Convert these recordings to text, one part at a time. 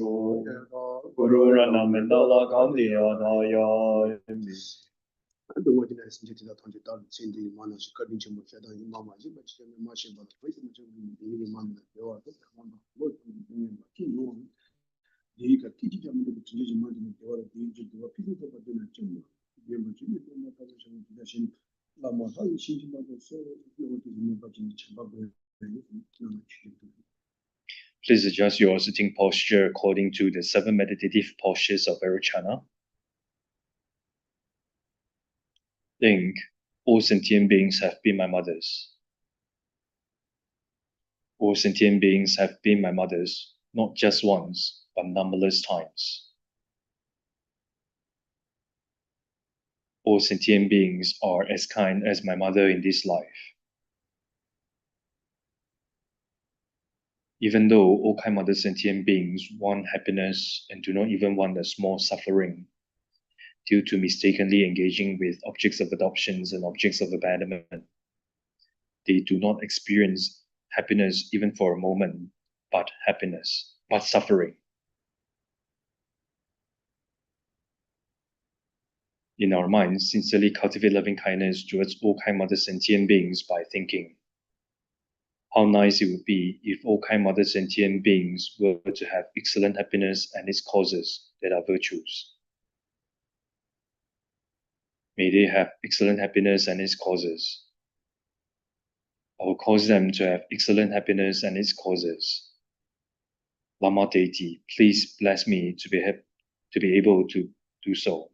说，不如让他们到了康里啊，那呀。我今天是接到同学到前地嘛，那是个人全部写到一妈妈，一般前面妈写吧，为什么就一个妈妈的话，都看嘛，我听我，一个弟弟他们这个直接就妈的话，第一就对吧，平时都把这个正嘛，也不就那么他们什么比较新，那么他有心情嘛，就说那我就是没把这个钱包给那么去。Please adjust your sitting posture according to the 7 meditative postures of Vairocana. Think, all sentient beings have been my mothers. All sentient beings have been my mothers, not just once, but numberless times. All sentient beings are as kind as my mother in this life. Even though all kind mother sentient beings want happiness and do not even want a small suffering, due to mistakenly engaging with objects of adoptions and objects of abandonment, they do not experience happiness even for a moment, but suffering. In our minds, sincerely cultivate loving kindness towards all kind mother sentient beings by thinking, how nice it would be if all kind mother sentient beings were to have excellent happiness and its causes that are virtues. May they have excellent happiness and its causes. I will cause them to have excellent happiness and its causes. Lama deity, please bless me to be able to do so.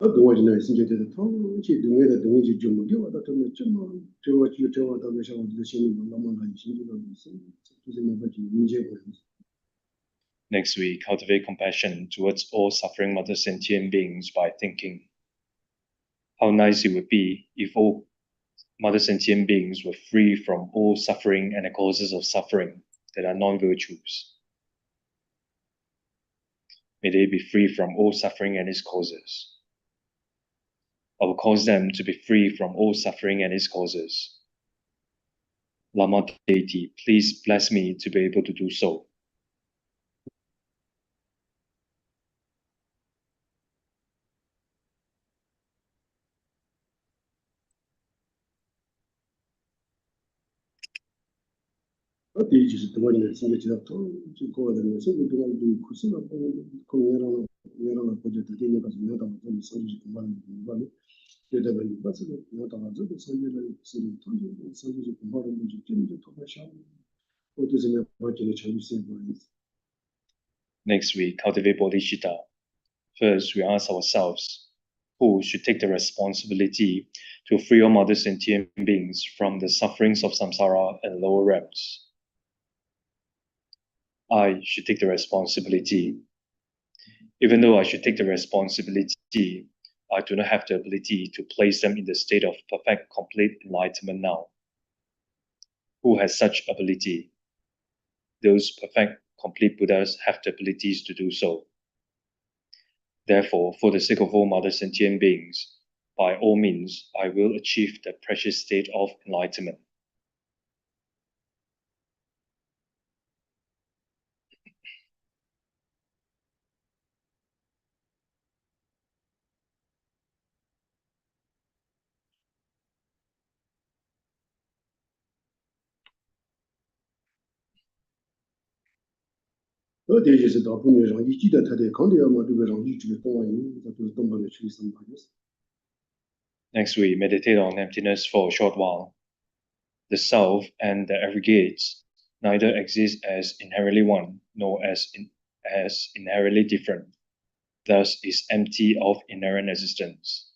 我现在是觉得他去另外的东西就没给我的，他们这么这我就这我到那像我这个心里面，那么很心这个就是那个就理解过来。Next, we cultivate compassion towards all suffering mother sentient beings by thinking, how nice it would be if all mother sentient beings were free from all suffering and the causes of suffering that are non-virtues. May they be free from all suffering and its causes. I will cause them to be free from all suffering and its causes. Lama deity, please bless me to be able to do so.第一就是我呢，现在知道他就过的呢，所以对我就可是那个可能或者特定那个什么的，我们上去就完了，觉得问题不是我到了这个上去了，是他就上去就完了，就真的特别想，我就是没我觉得全部是不好意思。Next, we cultivate bodhicitta. First, we ask ourselves, who should take the responsibility to free all mother sentient beings from the sufferings of samsara and lower realms? I should take the responsibility. Even though I should take the responsibility, I do not have the ability to place them in the state of perfect, complete enlightenment now. Who has such ability? Those perfect, complete Buddhas have the abilities to do so. Therefore, for the sake of all mother sentient beings, by all means, I will achieve the precious state of enlightenment.第一就是到后面让你记得他的康德嘛，这个让你这个东玩意，他就是东方的去生活就是。Next, we meditate on emptiness for a short while. The self and the aggregates neither exist as inherently one nor as inherently different. Thus is empty of inherent existence.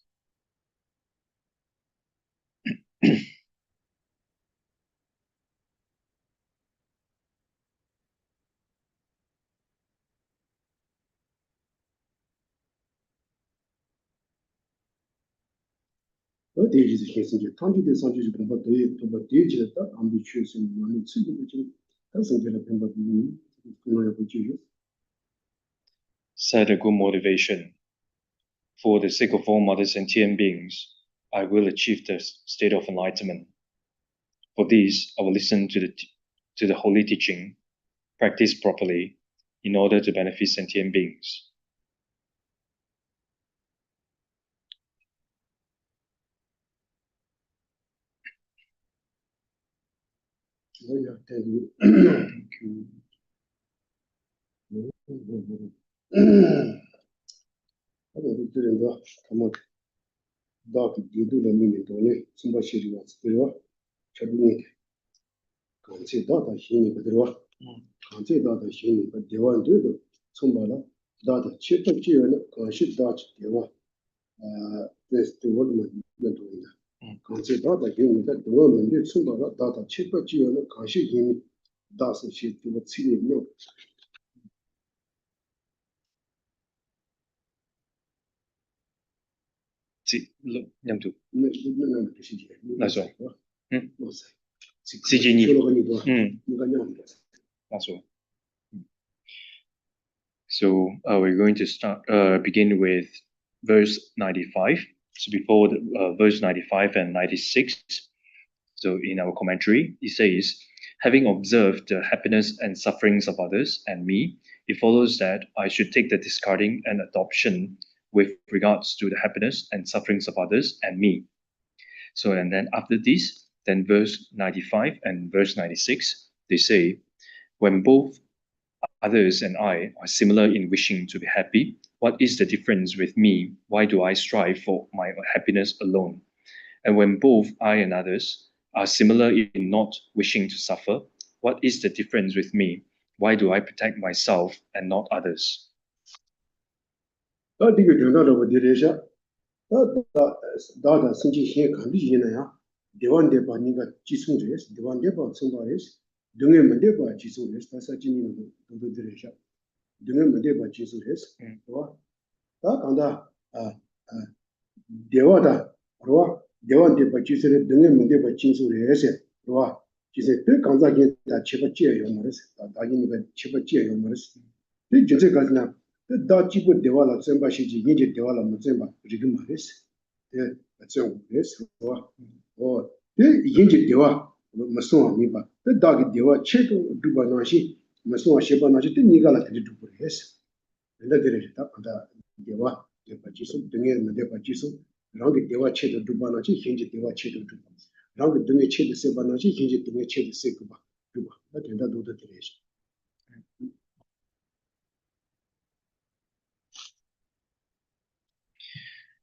第一就是先生就，他们的上就是恐怕对，恐怕第一就是他们确实蛮能吃的这个。Set a good motivation. For the sake of all mother sentient beings, I will achieve the state of enlightenment. For this, I will listen to the holy teaching, practice properly, in order to benefit sentient beings. Thank you. Thank you. So we're going to begin with verse 95. So before verse 95 and 96, so in our commentary, it says, having observed the happiness and sufferings of others and me, it follows that I should take the discarding and adoption with regards to the happiness and sufferings of others and me. So, and then after this, then verse 95 and verse 96, they say, when both others and I are similar in wishing to be happy, what is the difference with me? Why do I strive for my happiness alone? And when both I and others are similar in not wishing to suffer, what is the difference with me? Why do I protect myself and not others?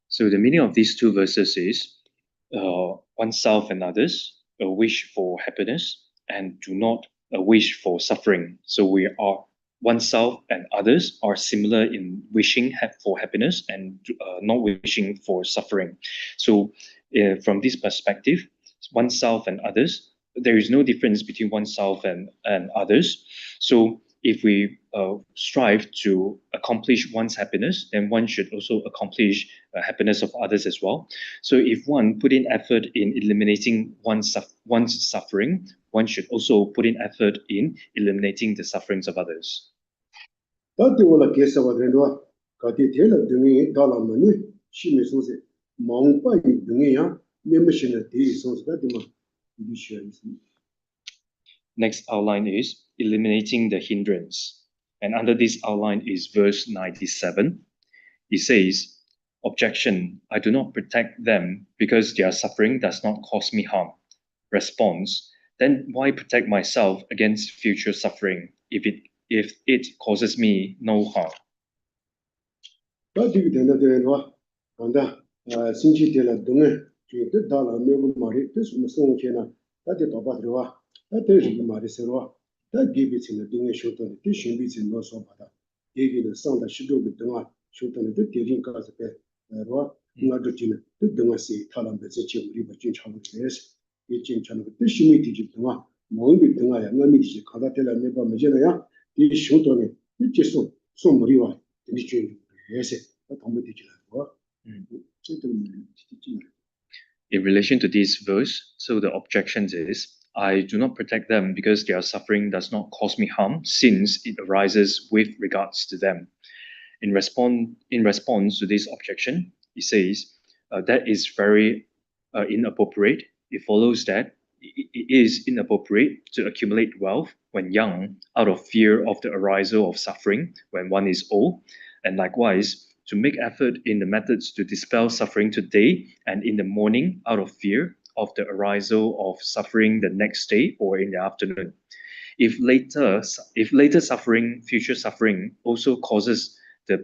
So the meaning of these two verses is oneself and others, a wish for happiness, and do not a wish for suffering. So we are oneself and others are similar in wishing for happiness and not wishing for suffering. So from this perspective, oneself and others, there is no difference between oneself and others. So if we strive to accomplish one's happiness, then one should also accomplish the happiness of others as well. So if one put in effort in eliminating one's suffering, one should also put in effort in eliminating the sufferings of others. Next outline is eliminating the hindrance. And under this outline is verse 97. It says, objection, I do not protect them because their suffering does not cause me harm. Response, then why protect myself against future suffering if it causes me no harm? In relation to this verse, so the objection is, I do not protect them because their suffering does not cause me harm, since it arises with regards to them. In response to this objection, he says that is very inappropriate. It follows that it is inappropriate to accumulate wealth when young out of fear of the arisal of suffering when one is old, and likewise to make effort in the methods to dispel suffering today and in the morning out of fear of the arisal of suffering the next day or in the afternoon. If later suffering, future suffering also causes the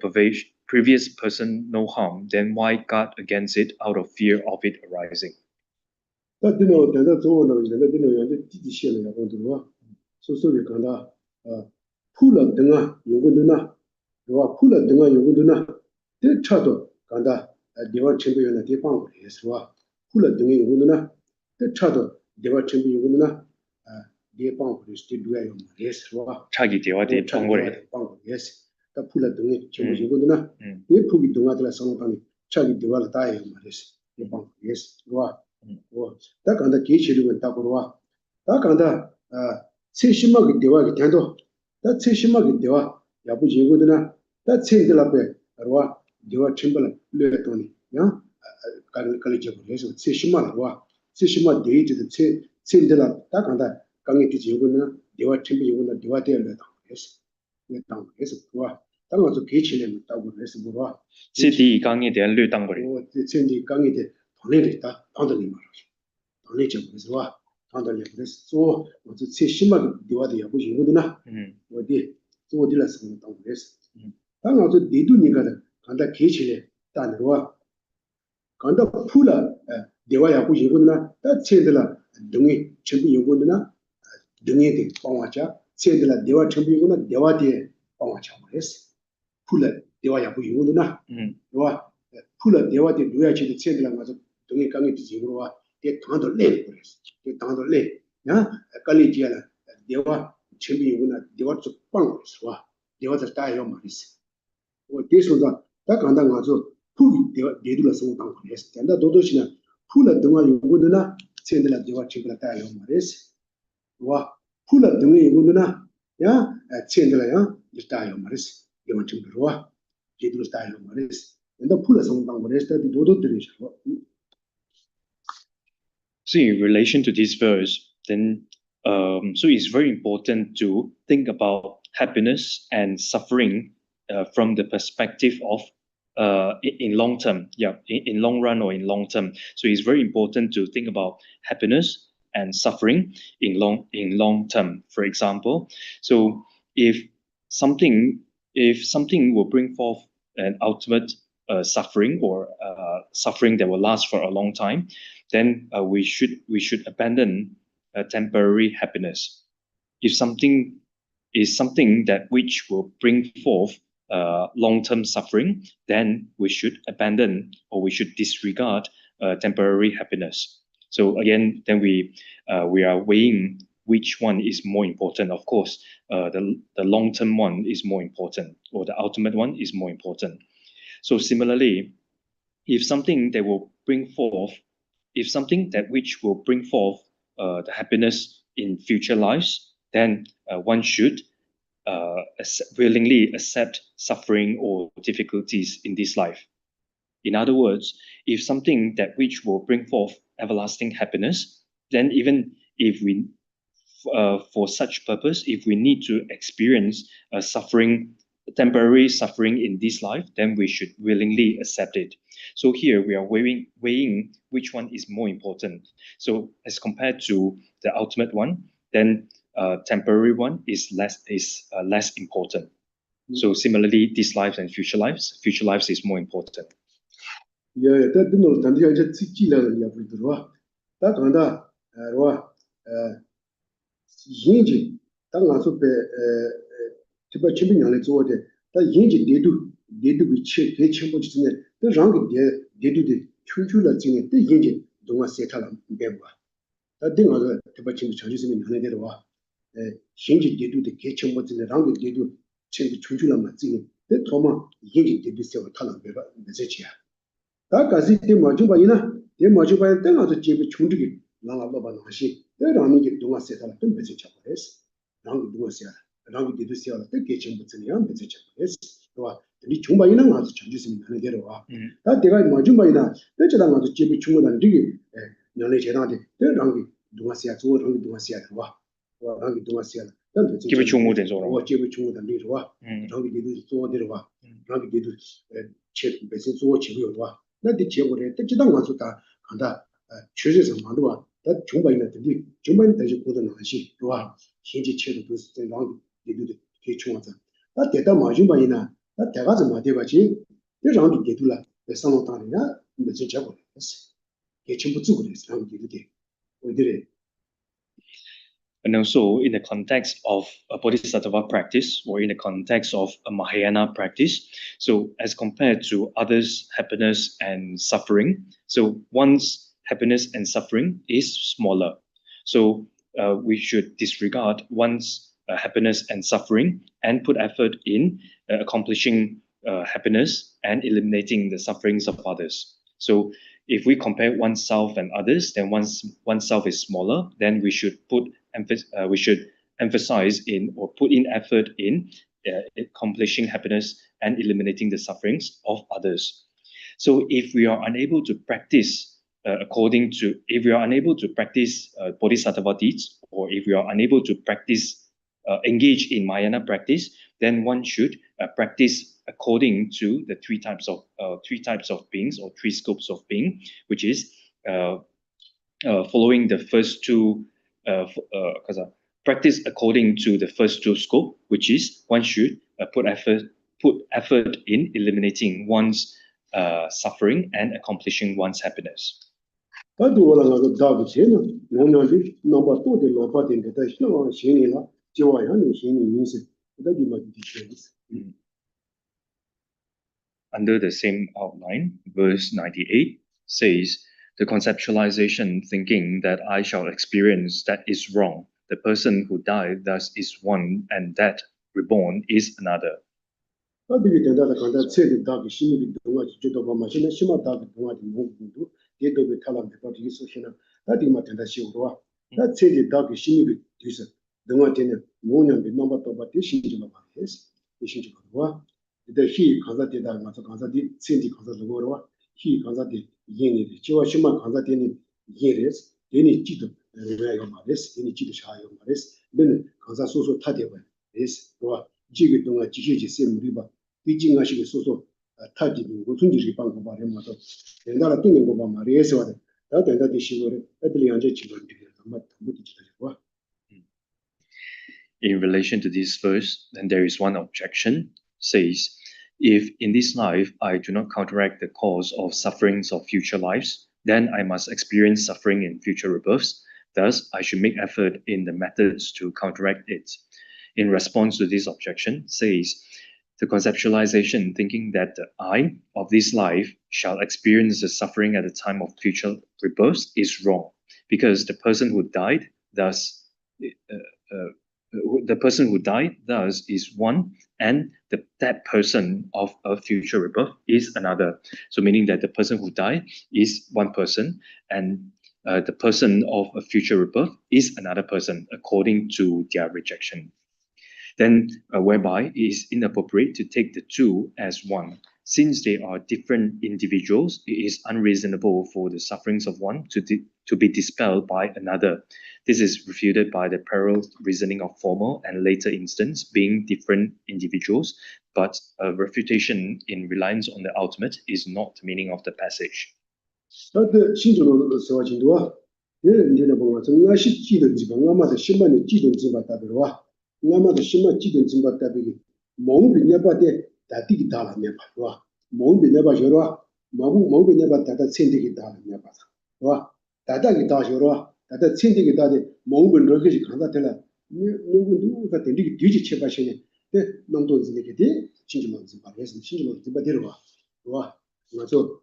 previous person no harm, then why guard against it out of fear of it arising? 차기 대화 대방거래. 다 풀어 등에 전부 이거구나. 왜 풀기 동아들 상관이 자기 대화를 다 해요 말이지. 이방 예스 와. 다 간다 계시를 다 보러 다 간다 세심하게 대화가 된도 다 세심하게 대화 야부지 이거구나. 다 체들 앞에 와 대화 첨벌 뢰더니 야 갈리지 그래서 세심하게 와 세심하 데이트도 체들 앞 다 간다 강에 뒤지 이거구나. 대화 첨벌 이거구나. 대화 대화를 다 그래서 그래서 그와 당어서 개치는 있다고 그래서 뭐라 시디 강에 대한 류당거리. 세디 강에 대해 돈을 있다 돈들이 말이죠. 돈이 좀 그래서 와 돈들이 그래서 어제 제 심하게 되와도 야고 이거구나. 어디 어디라서 있다고 그래서 당어서 니도니가 간다 개치래 따르와 간다 풀라 대와 야고 이거구나. 다 체들라 등이 전부 이거구나. 등에 대 방화자 체들라 대와 전부 이거구나. 대와대 방화자 그래서 풀라 대화 야부 이거구나. 와 풀라 대화대 누야지도 체들랑 가서 동에 강에 뒤집으러 와. 대 당도 내 그랬어. 대 당도 내. 야 깔리지야라 대화 전부 이거구나. 대화 좀 빵그랬어. 와 대화들 다 해요 말이지. 대소가 다 간다 가서 풀 대화 대들어서 당 그랬어. 근데 도도시나 풀라 동아 이거구나. 체들라 대화 친구라 다 해요 말이지. 와 풀라 동에 이거구나. 야 체들라야 다 해요 말이지. 이건 좀 들어와. 제대로 스타일로 말했어. 근데 풀어서 온 말했을 때 도도 들으셔. So in relation to this verse, then so it's very important to think about happiness and suffering from the perspective of in long term, in long run or in long term. So it's very important to think about happiness and suffering in long term. For example, so if something will bring forth an ultimate suffering or suffering that will last for a long time, then we should abandon temporary happiness. If something is something that which will bring forth long-term suffering, then we should abandon or we should disregard temporary happiness. So again, then we are weighing which one is more important. Of course, the long-term one is more important, or the ultimate one is more important. So similarly, if something that will bring forth, if something that which will bring forth the happiness in future lives, then one should willingly accept suffering or difficulties in this life. In other words, if something that which will bring forth everlasting happiness, then even if we, for such purpose, if we need to experience temporary suffering in this life, then we should willingly accept it. So here we are weighing which one is more important. So as compared to the ultimate one, then temporary one is less important. So similarly, this life and future lives is more important. Yeah, that no 단지 이제 지지라는 이야기 들어와. 다 간다. 와. 인지 당가서 배 티베 침빈양에做的 다 인지 대두 치 대침부 지네. 그 랑게 대두데 춘출라 지네. 그 인지 동아 세타라 배봐. 다 등어서 티베 침비 전지스는 하는 대로 와. 인지 대두데 개침부 지네 랑게 대두 침비 춘출라 맞지네. 그 도마 인지 대비세가 타라 배봐. 이제지야. 다 가지 때 마주 봐이나 대 마주 봐야 때가서 집에 충직이 Langa Baba Nashi, the Rami Dunga Setala, the message of this, Rangi Dunga Sia, Rangi Didu Sia, the kitchen with the young message of this, the Chumba in a changes in Hanagera. That divide Majumbaina, the Chadanga to Chibi Chunga and Digi, Nalejanadi, the Rangi Dunga Sia, Rangi Dunga Sia, Rangi Dunga Sia, Chibi Chungu and so on. Chibi Chunga and Lirwa, Rangi Didu So Dirwa, Rangi Didu Chip, Basis or Chibiwa. That the Chibu, the Chidanga Suta, and that chooses a Mandua. That Chumba in the Chumba in the Pudan Hashi, Dua, Hinji Chidu, the long, they do the Kichunza. That Teta Majumbaina, that Tavaza Madevachi, the round Gedula, the son of Tania, in the Chichabu. Kichimbuzu is round Gedi. We did it. And also in the context of a Bodhisattva practice or in the context of a Mahayana practice, so as compared to others' happiness and suffering, so one's happiness and suffering is smaller. So we should disregard one's happiness and suffering and put effort in accomplishing happiness and eliminating the sufferings of others. So if we compare oneself and others, then oneself is smaller, then we should emphasize in or put in effort in accomplishing happiness and eliminating the sufferings of others. So if we are unable to practice Bodhisattva deeds, or if we are unable to engage in Mahayana practice, then one should practice according to the three types of beings or three scopes of being, which is following the first two. Practice according to the first two scope, which is one should put effort in eliminating one's suffering and accomplishing one's happiness. And under the same outline, verse 98 says, the conceptualization thinking that I shall experience that is wrong. The person who died thus is one, and that reborn is another. The he consulted that matter consulted, Cindy consulted he consulted Yeni, Chiwashima consulted Yeres, any Chito, Maris, any Chito Maris, then Consaso Tadeva, this or Jigitunga Chichi Sim River, teaching us so Tadi, Gutunji Bank of Baremato, and that thing of Maris or that she would at children. In relation to this verse, then there is one objection, says, if in this life I do not counteract the cause of sufferings of future lives, then I must experience suffering in future rebirths. Thus, I should make effort in the methods to counteract it. In response to this objection, says, the conceptualization thinking that the I of this life shall experience the suffering at the time of future rebirths is wrong, because the person who died thus is one, and that person of a future rebirth is another. So meaning that the person who died is one person, and the person of a future rebirth is another person according to their rejection. Then whereby it is inappropriate to take the two as one. Since they are different individuals, it is unreasonable for the sufferings of one to be dispelled by another. This is refuted by the parallel reasoning of former and later instance being different individuals, but a refutation in reliance on the ultimate is not the meaning of the passage. 다다 친디기 다데 몽근 로게지 간다텔라 누구가 된디 뒤지 쳐바시네 데 농도즈니게디 진지만 좀 바래서 진지만 좀 바데로와 와 맞어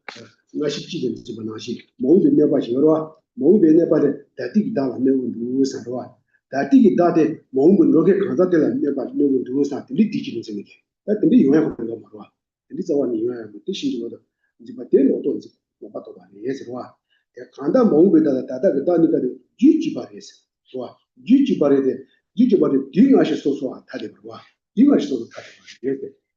나 십지든 집어나시 몽근 내바시 여러와 몽근 내바데 다디기 다라 내고 누구사로와 다디기 다데 몽근 로게 간다텔라 내바 내고 누구사 리디지는 생이게 근데 요야 그런 거 말와 근데 저와니 요야 뭐 뜻인지도 이제 바데로 또 이제 뭐 봐도 봐 예서와 간다 모음에다가 다다가 다니까 주지바레스 와 주지바레데 딩아시 소소아 타데 와 딩아시 소소 타데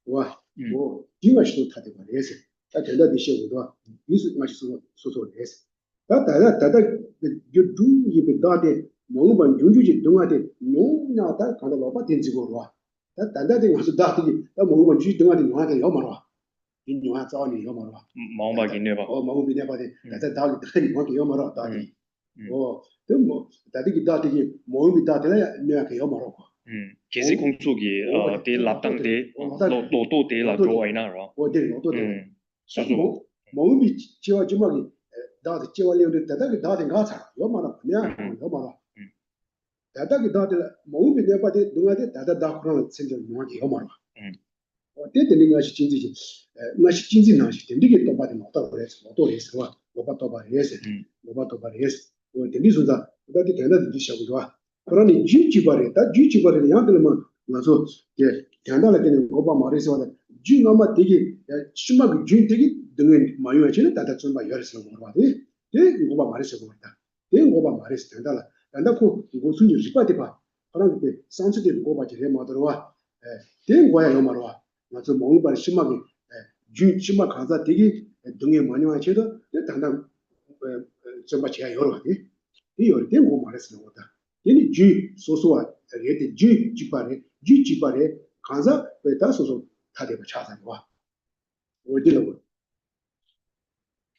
와뭐 딩아시 소소 타데 바레스 다 된다 디시고도 이스 마시 소소 레스 다다 주 이베 다데 모음반 junjuji 동아데 용나다 간다 로바 된지고 와 다다데 가서 다디 다 모음반 주 동아데 용하게 요마로 인용하 자원이 요마로 마음바기네바 마음이 내봐데 다다 다리 뭐게 요마로 다디 뭐 다디기 다디기 모임이 다들야 내가 요마로 계시 공속이 대 랍당대 로또대 라조아이나로 로또대 소소 모임이 지와 주막이 다디 지와려데 다다기 다디 가자 요마로 그냥 요마로 다다기 다들 모임이 내봐데 누가데 다다 그런 생각 뭐게 요마로 때때는 것이 진지지 것이 진지 나시 된디게 또 받으면 어떤 그래서 와 뭐가 바리에서 된디선다 그다지 되는 디셔고 와 그러니 주지바레다 주지바레 양들만 나서 예 간달에는 고바 말해서 주나마 되게 심하게 주 되게 등에 마요해지는 다다 좀 열어서 뭐라데 예 고바 말해서 그렇다 예 고바 말해서 된달라 간다고 이거 순위 집바데 봐 그러니까 산수들 고바지 해 마더와 예 고야 요마로와 맞아 뭔가 심하게 주 심마 가자 되게 등에 많이 와셔도 단단 좀 제가 여러 가지 이 여러 개 뭐 말했으는 거다 얘는 주 소소와 얘들 주 지바레 가자 왜다 소소 타대가 차선 와 어디로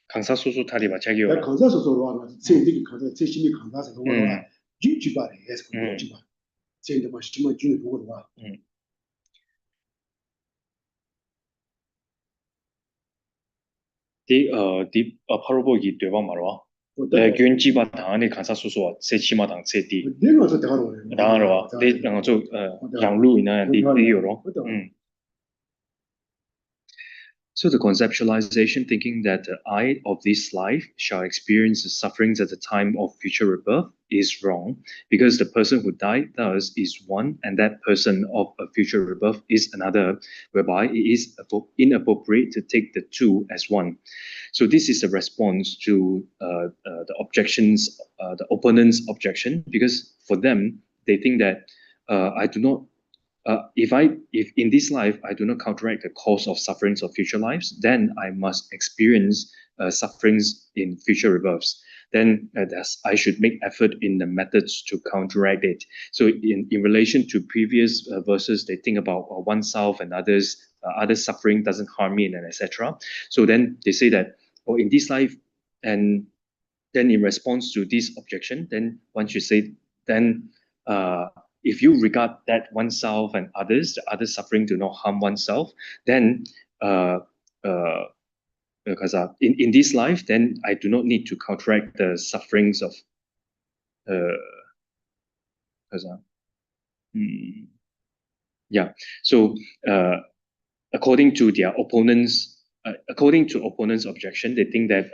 강사 소소 타리바 자기요 강사 소소로 와 제들이 강사 제심이 강사서 그거 와 지바레 해서 그거 지바 제인데 뭐 심마 주는 그거 와 디 파로보기 되바 말와 균지바 당안에 간사 소소와 세치마 당 세디 내가 저 대가로 당하러와 내 저 양루이나 디디요로 So the conceptualization thinking that the I of this life shall experience the sufferings at the time of future rebirth is wrong, because the person who died thus is one, and that person of a future rebirth is another, whereby it is inappropriate to take the two as one. So this is a response to the objections, the opponent's objection, because for them, they think that I do not if in this life I do not counteract the cause of sufferings of future lives, then I must experience sufferings in future rebirths. Then I should make effort in the methods to counteract it. So in relation to previous verses, they think about oneself and others. Others' suffering doesn't harm me, and etc. So then they say that, in this life, and then in response to this objection, then one should say, then if you regard that oneself and others, the other suffering do not harm oneself, then because in this life, then I do not need to counteract the sufferings of So according to their opponents, according to opponents' objection, they think that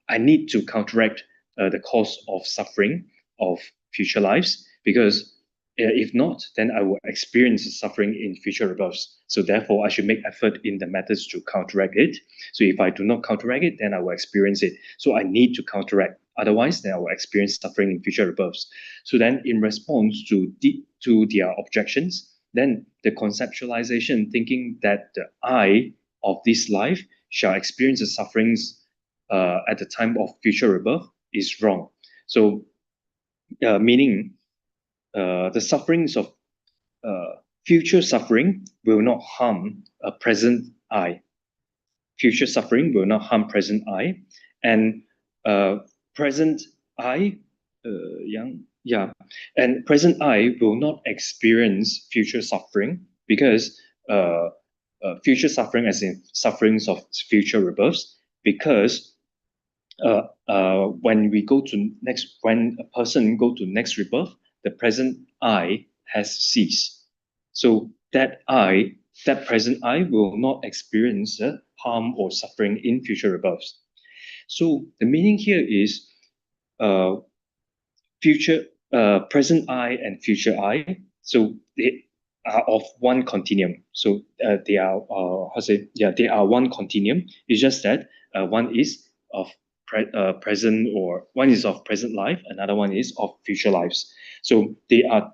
I need to counteract the cause of suffering of future lives, because if not, then I will experience suffering in future rebirths. So therefore, I should make effort in the methods to counteract it. So if I do not counteract it, then I will experience it. So I need to counteract. Otherwise, then I will experience suffering in future rebirths. So then, in response to their objections, then the conceptualization thinking that the I of this life shall experience the sufferings at the time of future rebirth is wrong. So, meaning the sufferings of future suffering will not harm a present I. Future suffering will not harm present I, and present I, and present I will not experience future suffering, because future suffering, as in sufferings of future rebirths, because when a person go to next rebirth, the present I has ceased. So that present I will not experience harm or suffering in future rebirths. So the meaning here is present I and future I. So they are of one continuum. So they are one continuum. It's just that one is of present, or one is of present life, another one is of future lives. So they are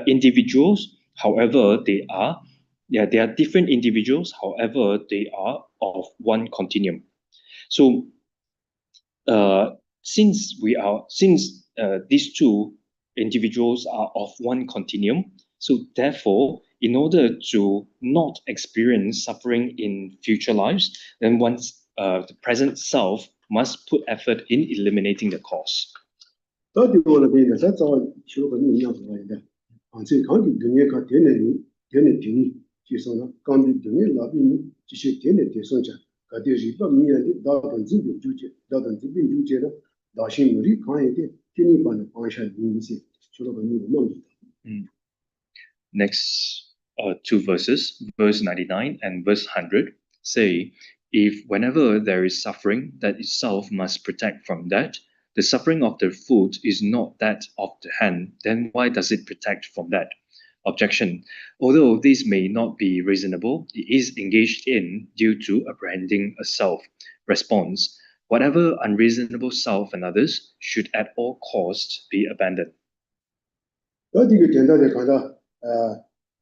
individuals, however, they are different individuals, however, they are of one continuum. So since these two individuals are of one continuum, so therefore, in order to not experience suffering in future lives, then the present self must put effort in eliminating the cause. Next two verses, verse 99 and verse 100, say, if whenever there is suffering, that itself must protect from that. The suffering of the foot is not that of the hand, then why does it protect from that? Objection. Although this may not be reasonable, it is engaged in due to apprehending a self. Response. Whatever unreasonable self and others should at all costs be abandoned.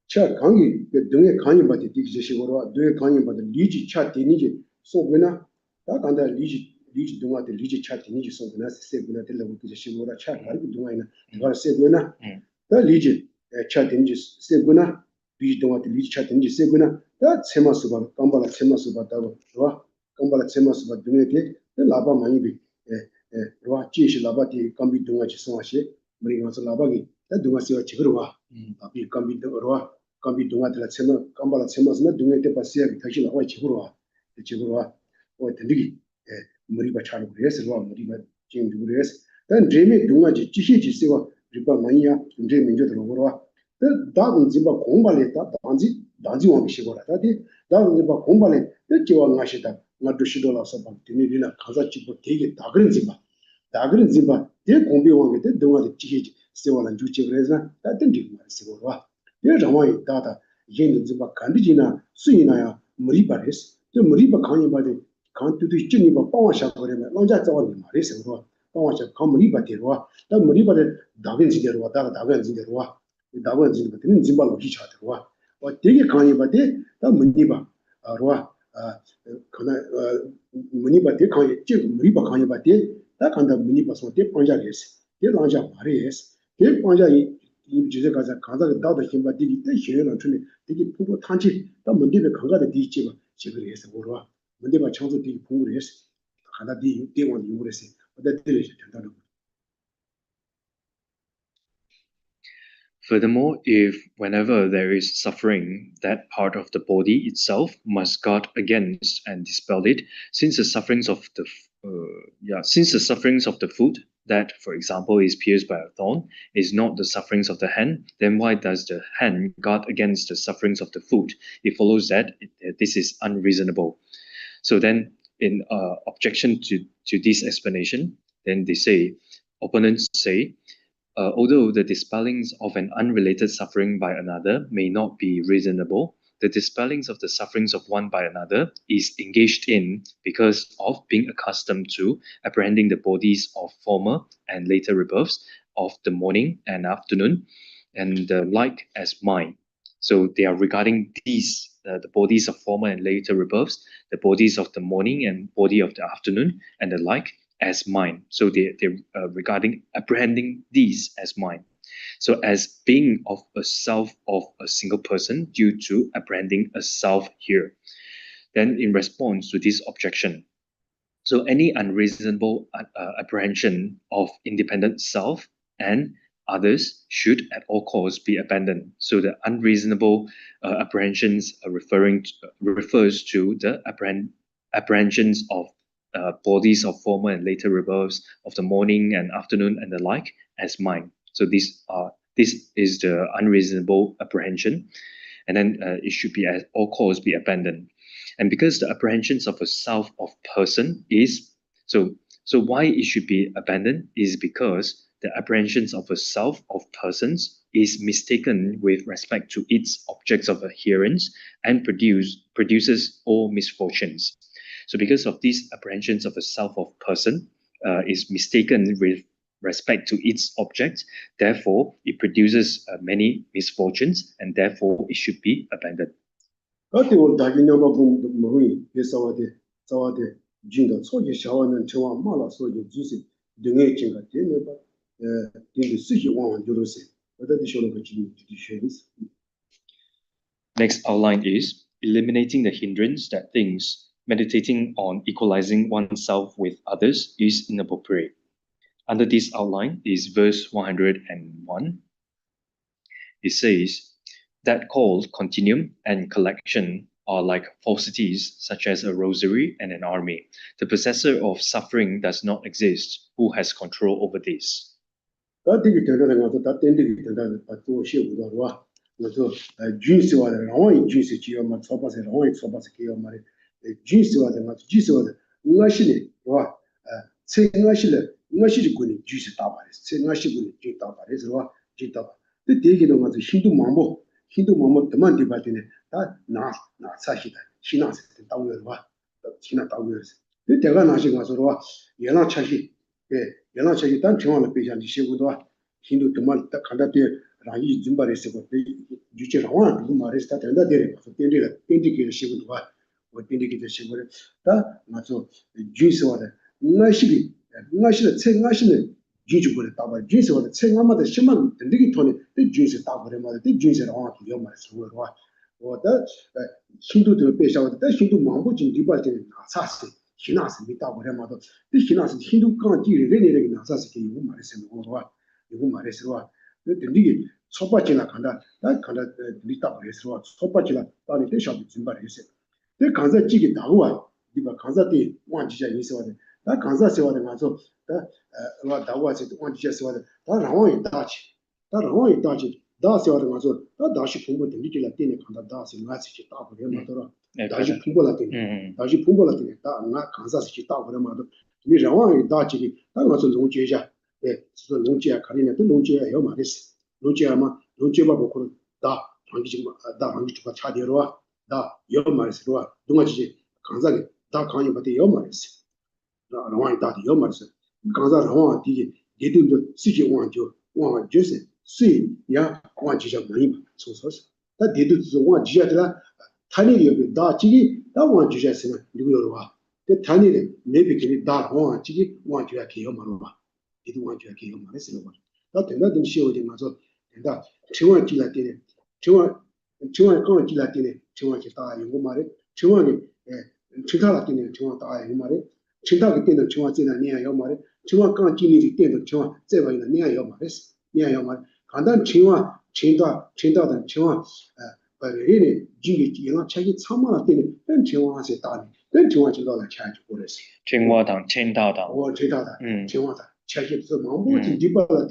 차 강이 등에 강이 받이 디지식으로 등에 강이 받이 리지 차 되니지 소그나 다 간다 리지 동아데 리지 차 되니지 소그나 세그나 될라고 디지식으로 차 가르고 동아이나 그걸 세그나 다 리지 차 되니지 세그나 리지 동아데 리지 차 되니지 세그나 다 세마스바 깜발라 세마스바다고 와 깜발라 세마스바 등에게 라바 많이 비 와 지시 라바티 깜비 동아지 소아시 머리 가서 라바기 다 동아시와 지그러 와 아비 깜비 동어와 깜비 동아들 세마 깜발라 세마스나 동에테 바시야 다시 나와 지그러 와 된디기 머리바 차는 그래서 와 머리바 지금 그래서 단 제미 동아지 지시지 세와 리바 마이야 이제 민저들 오거와 다은 집바 공발했다 단지 원시고라 다디 다은 집바 공발에 뜻지와 나시다 나도 시도라서 방 되니리나 가자 집도 되게 다 그런 집바 대 공비원게 대 동아지 지시지 세와는 주지 그래서 다 된디 말쓰고와 대 정말 다다 얘는 집바 간디지나 수이나야 머리바레스 저 머리바 강이 바데 강투도 있지니 뭐 빠와샤 그러면 혼자 자원이 말이서 그러 빠와샤 강머리바 데로와 다 머리바데 다근지데로와 다근지데로와 다근지데 되는 집발로 기차데로와 되게 강이 바데 다 머리바 아로와 그나 머리바 데 강이 지 머리바 강이 바데 다 간다 머리바서 데 panja레스 데 랑자 말이스 데 panja이 이 주제 가자 가다가 다다 힘바 되기 때 해는 틀리 되게 부부 탄지 다 문제를 강가데 뒤집어 지그리 해서 그러와 문제가 청소 되게 공부를 했어 하나 뒤 대원 연구를 했어 어디들이 된다는 거. Furthermore, if whenever there is suffering, that part of the body itself must guard against and dispel it, since the sufferings of the foot, that, for example, is pierced by a thorn, is not the sufferings of the hand, then why does the hand guard against the sufferings of the foot? It follows that this is unreasonable. So then, in objection to this explanation, then opponents say, although the dispellings of an unrelated suffering by another may not be reasonable, the dispellings of the sufferings of one by another is engaged in because of being accustomed to apprehending the bodies of former and later rebirths of the morning and afternoon and the like as mine. So they are regarding these, the bodies of former and later rebirths, the bodies of the morning and body of the afternoon and the like as mine. So they're regarding apprehending these as mine. So as being of a self of a single person due to apprehending a self here. Then in response to this objection, so any unreasonable apprehension of independent self and others should at all costs be abandoned. So the unreasonable apprehensions refers to the apprehensions of bodies of former and later rebirths of the morning and afternoon and the like as mine. So this is the unreasonable apprehension, and then it should be at all costs be abandoned. And because the apprehensions of a self of person is so why it should be abandoned is because the apprehensions of a self of persons is mistaken with respect to its objects of adherence and produces all misfortunes. So because of these apprehensions of the self of person is mistaken with respect to its object, therefore it produces many misfortunes, and therefore it should be abandoned. Next outline is eliminating the hindrance that thinks meditating on equalizing oneself with others is inappropriate. Under this outline is verse 101. It says that called continuum and collection are like falsities such as a rosary and an army. The possessor of suffering does not exist. Who has control over this? Hindu Tamal Kandate Rangi Zimbari Sebo, Juche Rawan, Marista, and the Derek, indicate Shibua, what indicated Shibura, that Mazo, Jews order, Nashi, say national, Juju put it over, Jews order, saying I'm the Shaman, the Ligitoni, the Jews at Tabor, the Jews are on to Yomas, or that Hindu to the page out, that Hindu Mambo in Dibati, Assassin, Shinas, without whatever. This Shinas, Hindu can't do really in Assassin, Maris 이거 말했어. 근데 이게 소파지나 간다. 나 간다 리타 그랬어. 소파지나 빨리 대셔도 진발했어. 그 간사 찌기 나와. 네가 간사때 완지자 있어야 돼. 나 간사 세워야 가서 나 나와서 완지자 세워야 돼. 나 라원이 다치. 나 라원이 다치. 다 세워야 가서 나 다시 공부 되니까 때문에 간다. 다시 나치 다 그래 맞더라. 다시 공부라 때문에. 다시 공부라 때문에 나 간사서 다 그래 맞더. 니 라원이 다치. 나 가서 농지자 so Lungia Karina, the Lungia Yomaris, Lungiama, Lungiba Bokun, da, Rangi to Chadiroa, da, Yomaris Roa, Dumaji, Kanzaki, da Kani, but the Yomaris. Rawan that Yomaris, Kanza Rawan, they do the city one Joseph, see, ya, one Jija Marima, so that they do the one Jia, Tani of the da Chigi, that one Jija, the Tani, maybe can it da one Chigi, one Jia Yomarova. It want to kill my lesson. Not another show in Mazo, and that Chiwan Gilatine, Chiwan Gilatine, Chiwan Chita, Yumari, Chiwan, Chitalatine, Chiwan Tai, Yumari, Chitakin, Chiwan near Yomari, Chiwan can't give the Chiwan, Seva near Yomaris, near Yomar, and then Chiwan, Chinda, and Chiwan, but really, Jimmy, you know, check it someone, then Chiwan has a time, then Chiwan Chilla charge for us. Chingwa down, Chinda down, or Chita, Chiwan. Check the Mambo, Dibala,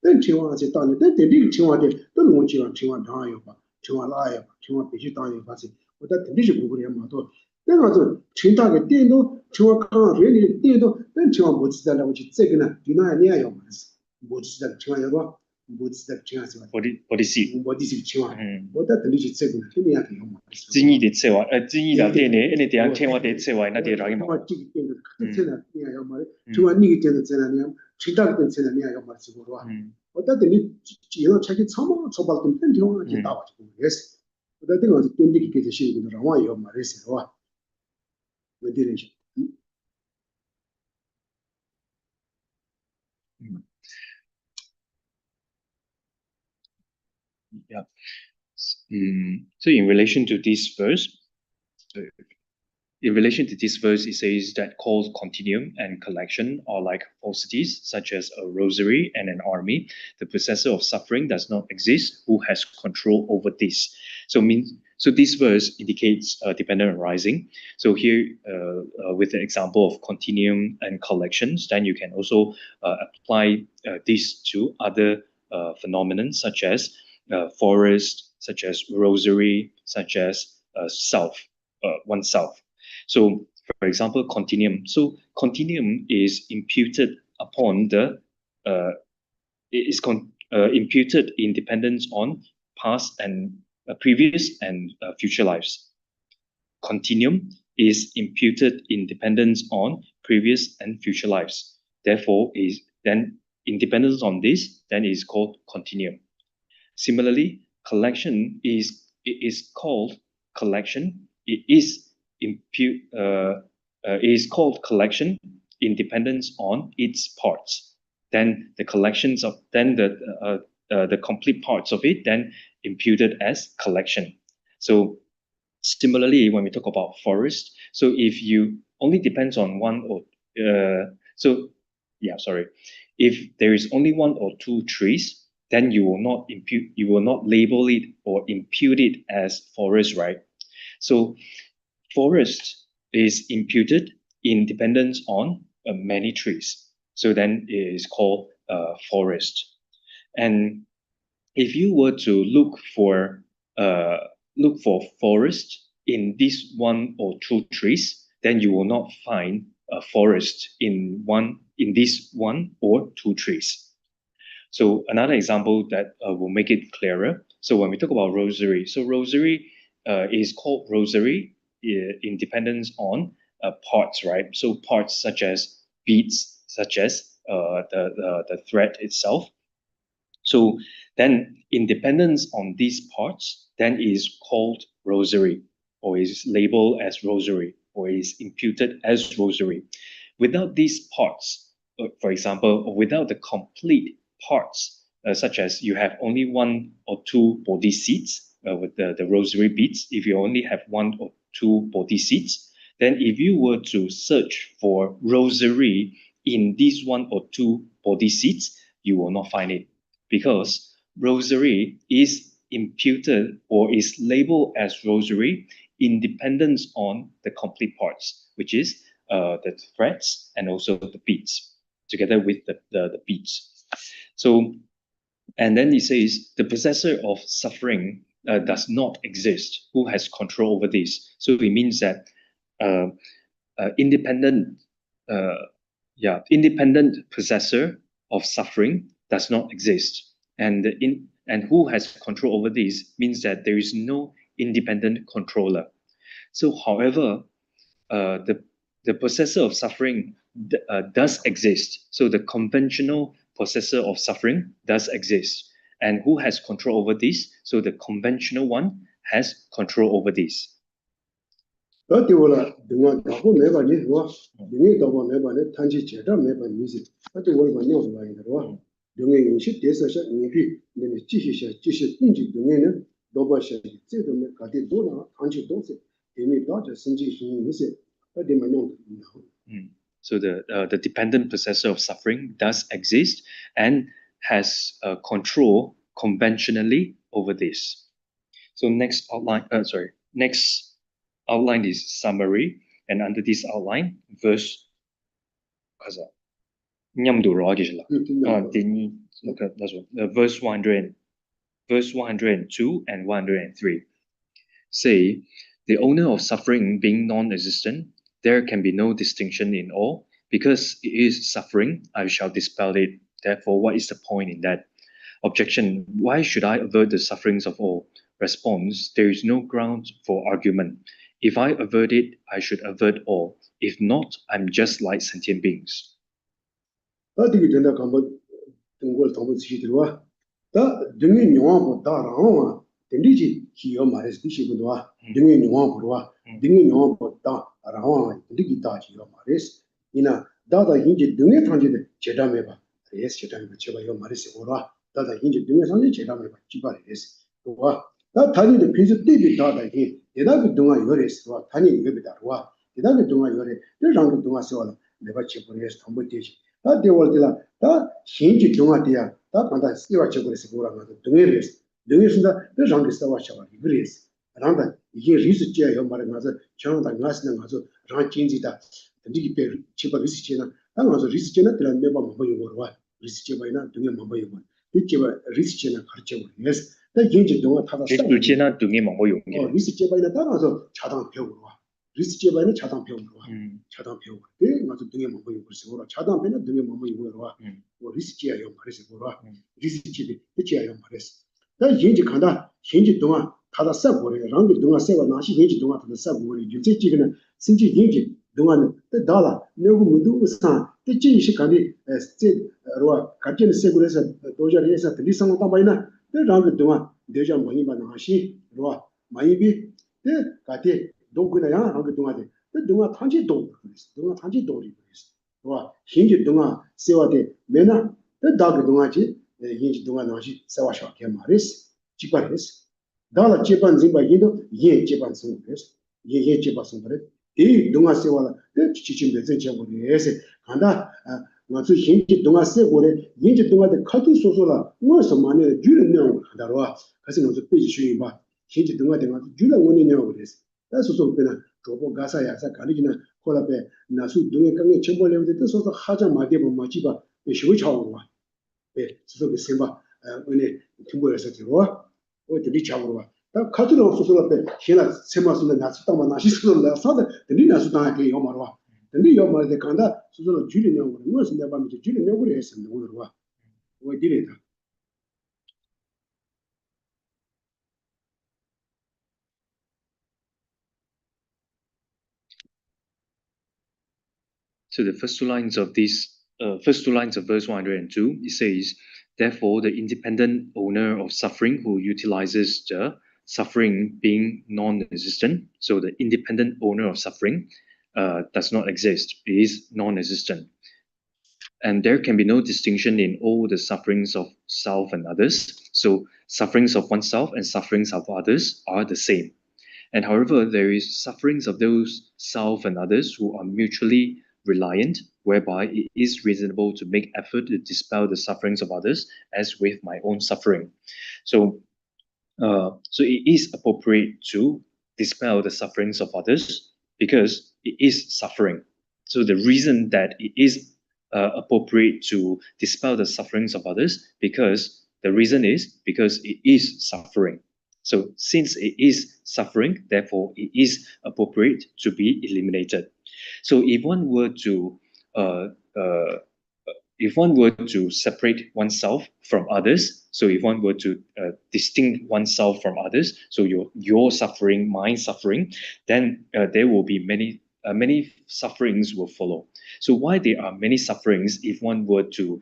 then Chiwan said, then they did Chiwan, the Lunchian, Chiwan Dayaba, Chiwan Laya, Chiwan Pichitan, but that condition over Yamato. Then other Chintaga Dindo, Chiwan can't really Dindo, then Chiwan Woods that which is second, deny near Yomas, Woods that Chiwan, Woods that chance, Bodhisattva Chiwan, but that condition second, Zingi did say what a Zingi that day, and the Anchema did say why not the Ragama. To a negative Zenanium, Chitak and Zenania Marsigua. But that they need, you know, check it somehow, so about the yes. But I think was indicate the shape in the Hawaii of Marissa. We didn't. Yeah. So in relation to this verse, it says that called continuum and collection are like falsities, such as a rosary and an army. The possessor of suffering does not exist. Who has control over this? So this verse indicates dependent arising. So here, with the example of continuum and collections, then you can also apply this to other phenomena, such as forest, such as rosary, such as oneself. So, for example, continuum. So, continuum is imputed upon imputed in dependence on past and previous and future lives. Continuum is imputed in dependence on previous and future lives. Therefore, is then in dependence on this, then is called continuum. Similarly, collection is called collection. It is called collection in dependence on its parts. Then the collections of the complete parts of it then imputed as collection. So similarly, when we talk about forest, so if you only depends on one or if there is only one or two trees, then you will not label it or impute it as forest, right? So forest is imputed in dependence on many trees. So then it is called forest. And if you were to look for forest in this one or two trees, then you will not find a forest in this one or two trees. So another example that will make it clearer. So when we talk about rosary, so rosary is called rosary in dependence on parts, right? So parts such as beads, such as the thread itself. So then in dependence on these parts, then is called rosary, or is labeled as rosary, or is imputed as rosary. Without these parts, for example, or without the complete parts, such as you have only one or two body seeds with the rosary beads, if you only have one or two body seeds, then if you were to search for rosary in these one or two body seeds, you will not find it, because rosary is imputed or is labeled as rosary in dependence on the complete parts, which is the threads and also the beads, together with the beads. So, and then he says, the possessor of suffering does not exist. Who has control over this? So it means that independent possessor of suffering does not exist. And who has control over this means that there is no independent controller. So, however, the possessor of suffering does exist. So the conventional possessor of suffering does exist. And who has control over this? So the conventional one has control over this. So the dependent possessor of suffering does exist and has control conventionally over this. So next outline is summary, and under this outline, verse 102 and 103 say, the owner of suffering being non-existent, there can be no distinction in all. Because it is suffering, I shall dispel it. Therefore, what is the point in that? Objection, why should I avert the sufferings of all? Response, there is no ground for argument. If I avert it, I should avert all. If not, I'm just like sentient beings. 타다 사고래 랑게 동아 세와 나시 예지 동아 타다 사고래 유제 지기는 신지 예지 동아는 달라 내고 무두사 때지 시간이 세 로아 같은 세고래서 도저리에서 들리상 담바이나 랑게 동아 대장 많이 나시 로아 많이비 때 같이 동그나야 랑게 동아데 동아 탄지 동 동아 탄지 동이 로아 신지 동아 세와데 메나 다게 동아지 예지 동아 나시 세와샤 개마레스 지바레스 다라 제반 짐바 예도 예 제반 성레스 예 제반 성레 이 동아 세와라 지침데 제보레스 간다 맞수 신지 동아 세고레 예지 동아데 카투 소소라 뭐서 만에 줄은 다로와 가서 너도 빼지 주의 봐 신지 동아데 맞 줄은 원이냐고 그랬어 다 소소 빼나 조보 가사 야사 가리기나 콜라베 나수 동에 강에 첨벌레데 소소 하자 마데 뭐 마지바 쉬고 차오고 와 예, 소소 그 semba 은혜 중국에서 들어와 어디 잡으러 와. 다 카드로 소소라 때 희나 세마스는 나스 땅만 나시 소소라 사다 근데 나스 땅에 요 말와. 근데 요 말에 간다 소소라 줄이냐고 무슨 내가 믿지 줄이냐고 했습니다. 오늘 와. 왜 이래다. So the first two lines of verse 102, it says, therefore, the independent owner of suffering who utilizes the suffering being non-existent. So the independent owner of suffering does not exist. It is non-existent. And there can be no distinction in all the sufferings of self and others. So sufferings of oneself and sufferings of others are the same. And however, there is sufferings of those self and others who are mutually reliant, whereby it is reasonable to make effort to dispel the sufferings of others as with my own suffering. So it is appropriate to dispel the sufferings of others because it is suffering. So the reason that it is appropriate to dispel the sufferings of others because the reason is because it is suffering. So since it is suffering, therefore it is appropriate to be eliminated. So uh, uh, if one were to separate oneself from others, so if one were to distinct oneself from others, so your suffering, my suffering, then there will be many sufferings will follow. So why there are many sufferings if one were to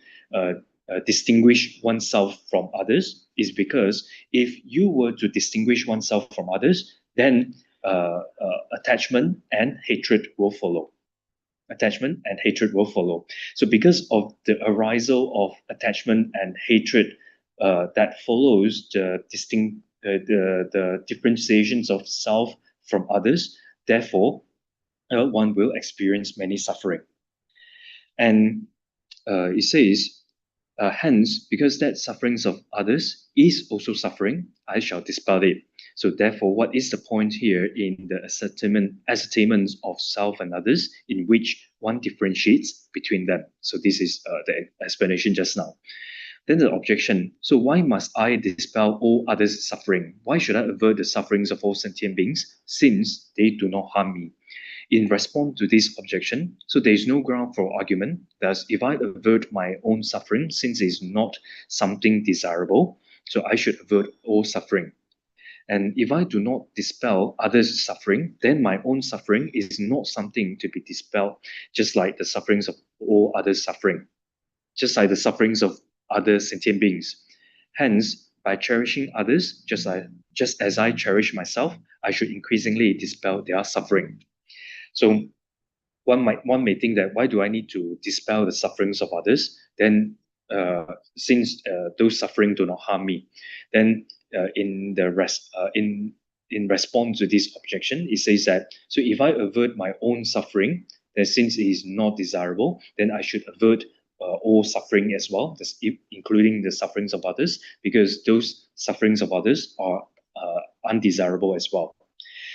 distinguish oneself from others is because if you were to distinguish oneself from others, then attachment and hatred will follow. Attachment and hatred will follow. So because of the arisal of attachment and hatred that follows the differentiations of self from others, therefore one will experience many suffering. And it says, hence, because that sufferings of others is also suffering, I shall dispel it. So therefore, what is the point here in the ascertainment of self and others in which one differentiates between them? So this is the explanation just now. Then the objection. So why must I dispel all others' suffering? Why should I avert the sufferings of all sentient beings since they do not harm me? In response to this objection, so there is no ground for argument. Thus, if I avert my own suffering, since it is not something desirable, so I should avert all suffering. And if I do not dispel others' suffering, then my own suffering is not something to be dispelled, just like the sufferings of all others' suffering, just like the sufferings of other sentient beings. Hence, by cherishing others, just as I cherish myself, I should increasingly dispel their suffering. So one may think that why do I need to dispel the sufferings of others? Then, since those suffering do not harm me, then in response to this objection, it says that so if I avert my own suffering, then since it is not desirable, then I should avert all suffering as well, including the sufferings of others, because those sufferings of others are undesirable as well.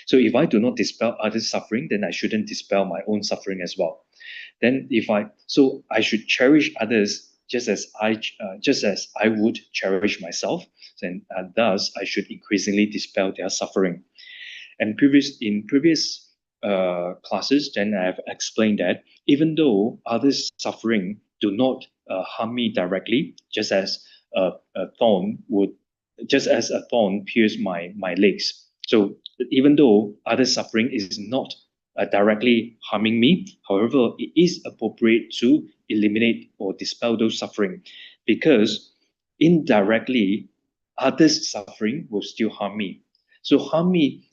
So if I do not dispel others' suffering, then I shouldn't dispel my own suffering as well. Then I should cherish others just as I would cherish myself. And thus I should increasingly dispel their suffering. And in previous classes, then I have explained that even though others' suffering do not harm me directly, just as a thorn would just as a thorn pierced my legs. So even though other suffering is not directly harming me, however, it is appropriate to eliminate or dispel those suffering, because indirectly others' suffering will still harm me. So harm me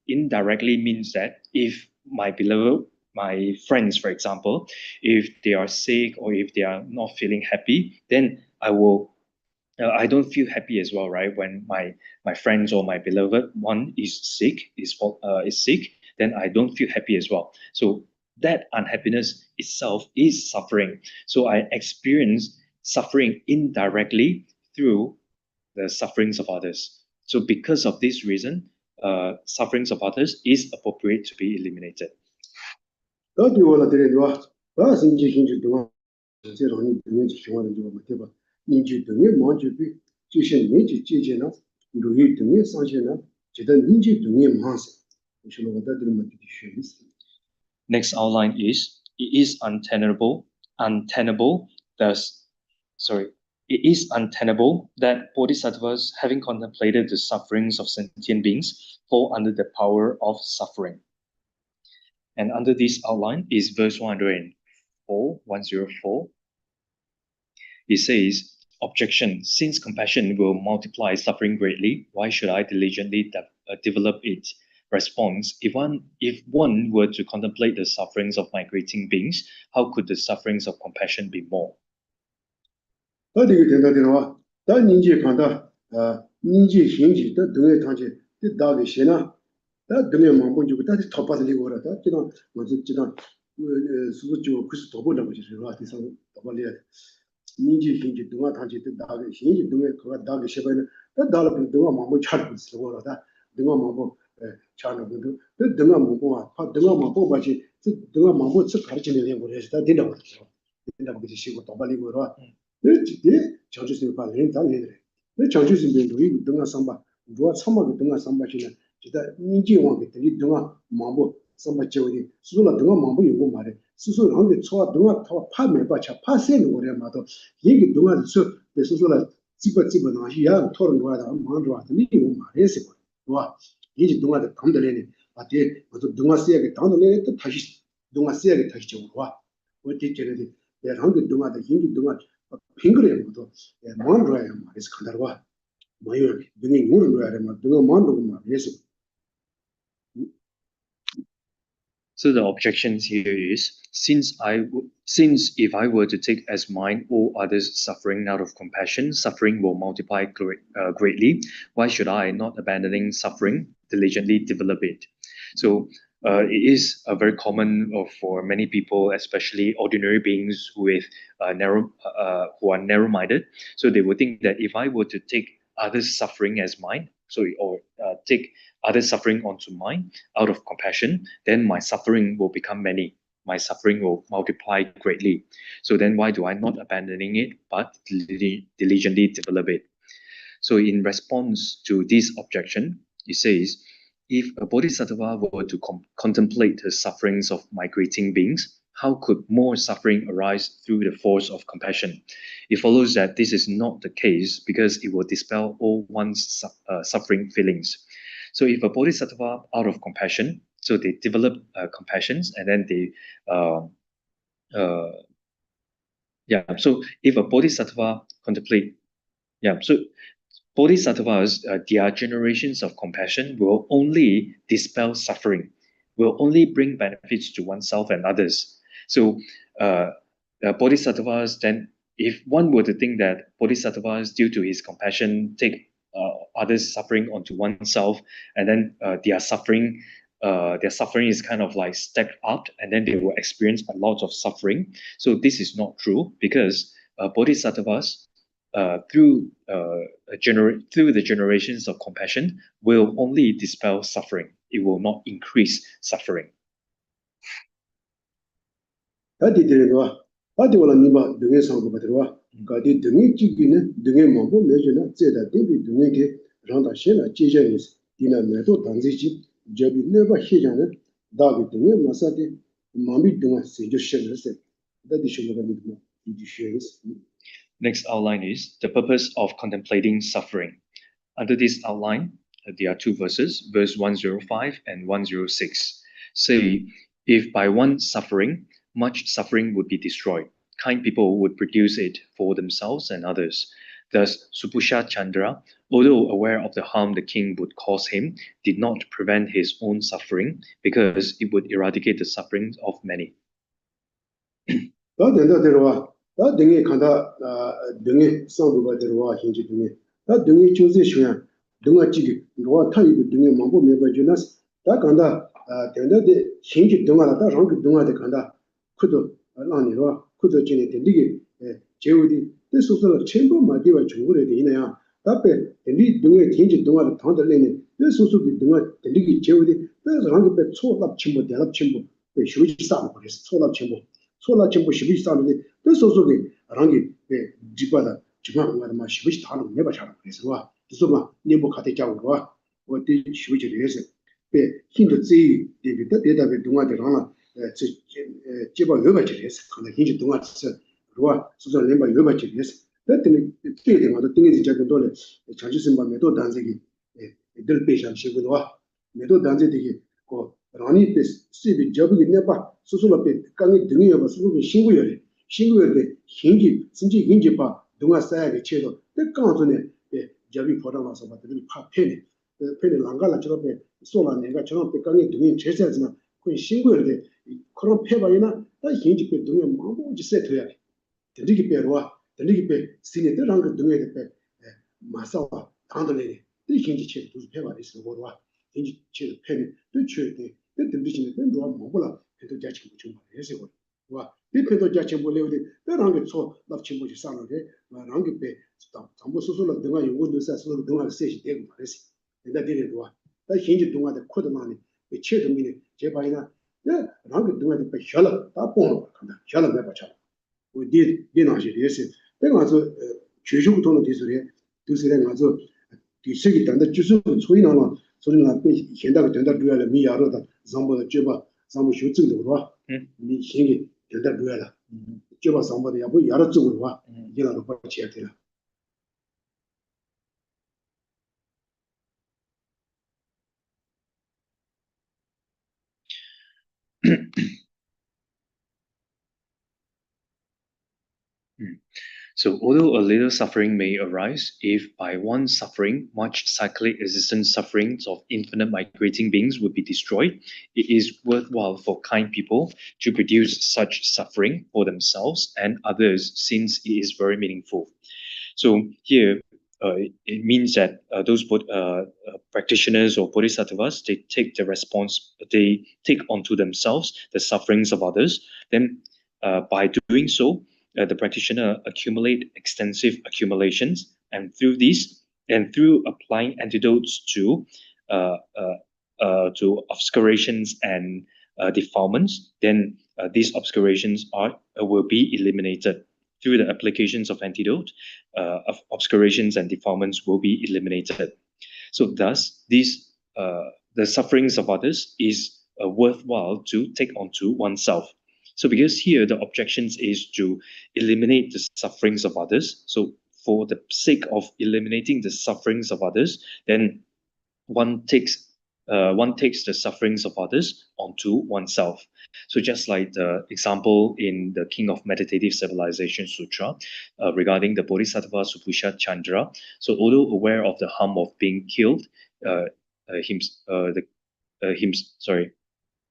indirectly means that if my beloved, my friends, for example, if they are sick or if they are not feeling happy, then I don't feel happy as well, right? When my friends or my beloved one is sick, is sick, then I don't feel happy as well. So that unhappiness itself is suffering. So I experience suffering indirectly through the sufferings of others. So because of this reason, sufferings of others is appropriate to be eliminated. Next outline is it is untenable, thus, sorry, it is untenable that bodhisattvas, having contemplated the sufferings of sentient beings, fall under the power of suffering. And under this outline is verse 104. It says, objection, since compassion will multiply suffering greatly, why should I diligently develop it? Response, if one were to contemplate the sufferings of migrating beings, how could the sufferings of compassion be more? So the objections here is, since if I were to take as mine all others' suffering out of compassion, suffering will multiply greatly. Why should I, not abandoning suffering, diligently develop it? So it is very common for many people, especially ordinary beings who are narrow-minded. So they would think that if I were to take others' suffering as mine, or take others' suffering onto mine out of compassion, then my suffering will become many. My suffering will multiply greatly. So then why do I not abandoning it, but diligently develop it? So in response to this objection, it says, if a bodhisattva were to contemplate the sufferings of migrating beings, how could more suffering arise through the force of compassion? It follows that this is not the case because it will dispel all one's suffering feelings. So if a bodhisattva out of compassion, so they develop compassions and then they so if a bodhisattva contemplate, so bodhisattvas, their generations of compassion will only dispel suffering, will only bring benefits to oneself and others. So bodhisattvas, then if one were to think that bodhisattvas, due to his compassion, take others' suffering onto oneself, and then their suffering is kind of like stacked up, and then they will experience a lot of suffering. So this is not true, because bodhisattvas, through the generations of compassion, will only dispel suffering. It will not increase suffering. Next outline is the purpose of contemplating suffering. Under this outline, there are two verses, verse 105 and 106. Say, if by one suffering, much suffering would be destroyed, kind people would produce it for themselves and others. Thus, Supusha Chandra, although aware of the harm the king would cause him, did not prevent his own suffering because it would eradicate the sufferings of many. 다 된다 데려와 다 등에 간다 등에 상부가 데려와 hinji 등에 다 등에 조세 쉬야 등아 찌기 로와 타이도 등에 망보 메바 주나스 다 간다 된다데 hinji 등아라 다 랑기 등아데 간다 그도 라니로 그도 지네 되게 제우디 뜻소서 첨부 마디와 중국에 되네요 답에 리 등에 hinji 등아를 당들래니 뜻소서기 등아 되게 제우디 그래서 랑기 배 초답 침보 대답 침보 휴지 싸고 그래서 초답 침보 소나 전부 시비시 사는데 그 소속이 랑기 지바다 지방 가는 마 시비시 다는 내가 잘 그래서 와 그래서 내뭐 가대 잡고 와 어디 시비지 해서 배 힘도 제이 대답에 동아들하나 지바 여바지 해서 근데 힘이 동아서 와 소소 내가 여바지 해서 그때는 때에마다 띵이 작은 돌에 자주선 밤에도 단색이 들 배상 시고도 와 매도 단색이 그 라니 때 시비 접이 내봐 수술업에 강이 등이 여봐 수술이 신고열에 신고열에 hinji 진지 hinji 봐 동아 쌓야게 채도 때강 전에 접이 보다가서 받들이 파 펜이 펜이 랑갈라 저렇게 쏘라 내가 저렇게 강이 등이 제세하지만 그 신고열에 그런 패바이나 다 hinji 때 등에 뭐지 세트야 되게 빼로와 되게 빼 시네들랑 그 등에 빼 마사와 당들이 이 hinji 채도 두 패바 있어 보러와 hinji 채도 펜이 또 줘야 돼 든든지는 또 뭐라 해도 자치 좀 해서 와 이패도 자치 몰래오데 그런 초 납치 뭐지 상하게 랑게 배 담보 소소로 등아 요거도 사소로 등아 세시 되고 말했어 내가 되게 좋아 나 hinji 동아데 코드 많이 체도 미네 제바이나 랑게 등아데 배 혈라 다 뽕어 간다 혈라 배 받쳐 우리 디나시 됐어 내가 저 주주부터는 뒤소리 뒤소리 가서 뒤색이 단다 주소 소리 나와 소리 나ppe 현다가 된다 줘야 미야로다 zambo 제바 zambo 쇼츠도 그러와 미 hingi 된다 줘야라 제바 zambo 야보 야로 쪽으로 와 이게라도 같이 해야 되나 So, although a little suffering may arise, if by one suffering much cyclic existent sufferings of infinite migrating beings would be destroyed, it is worthwhile for kind people to produce such suffering for themselves and others, since it is very meaningful. So here, it means that those practitioners or bodhisattvas, they take onto themselves the sufferings of others. Then, by doing so, the practitioner accumulate extensive accumulations, and through applying antidotes to obscurations and defilements, then these obscurations will be eliminated. Through the applications of antidote, obscurations and defilements will be eliminated. So thus, the sufferings of others is worthwhile to take onto oneself. So because here the objections is to eliminate the sufferings of others. So for the sake of eliminating the sufferings of others, then one takes the sufferings of others onto oneself. So just like the example in the King of Meditative Civilization Sutra regarding the Bodhisattva Supusha Chandra. So although aware of the harm of being killed,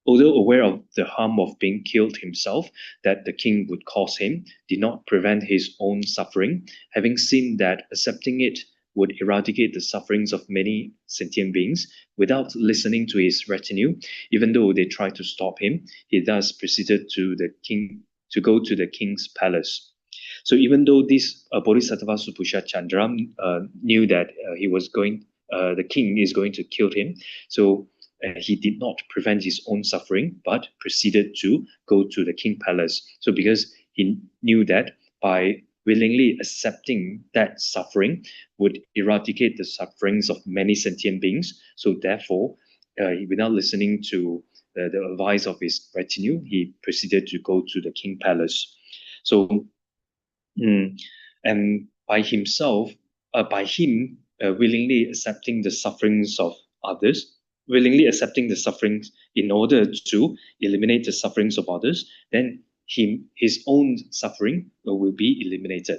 although aware of the harm of being killed himself that the king would cause him, did not prevent his own suffering, having seen that accepting it would eradicate the sufferings of many sentient beings. Without listening to his retinue, even though they tried to stop him, he thus proceeded to go to the king's palace. So even though this Bodhisattva Supusha Chandra knew that the king is going to kill him, so he did not prevent his own suffering, but proceeded to go to the king palace. So because he knew that by willingly accepting that suffering would eradicate the sufferings of many sentient beings. So therefore, without listening to the advice of his retinue, he proceeded to go to the king palace. So, and and by himself, by him willingly accepting the sufferings of others, willingly accepting the sufferings in order to eliminate the sufferings of others, then his own suffering will be eliminated.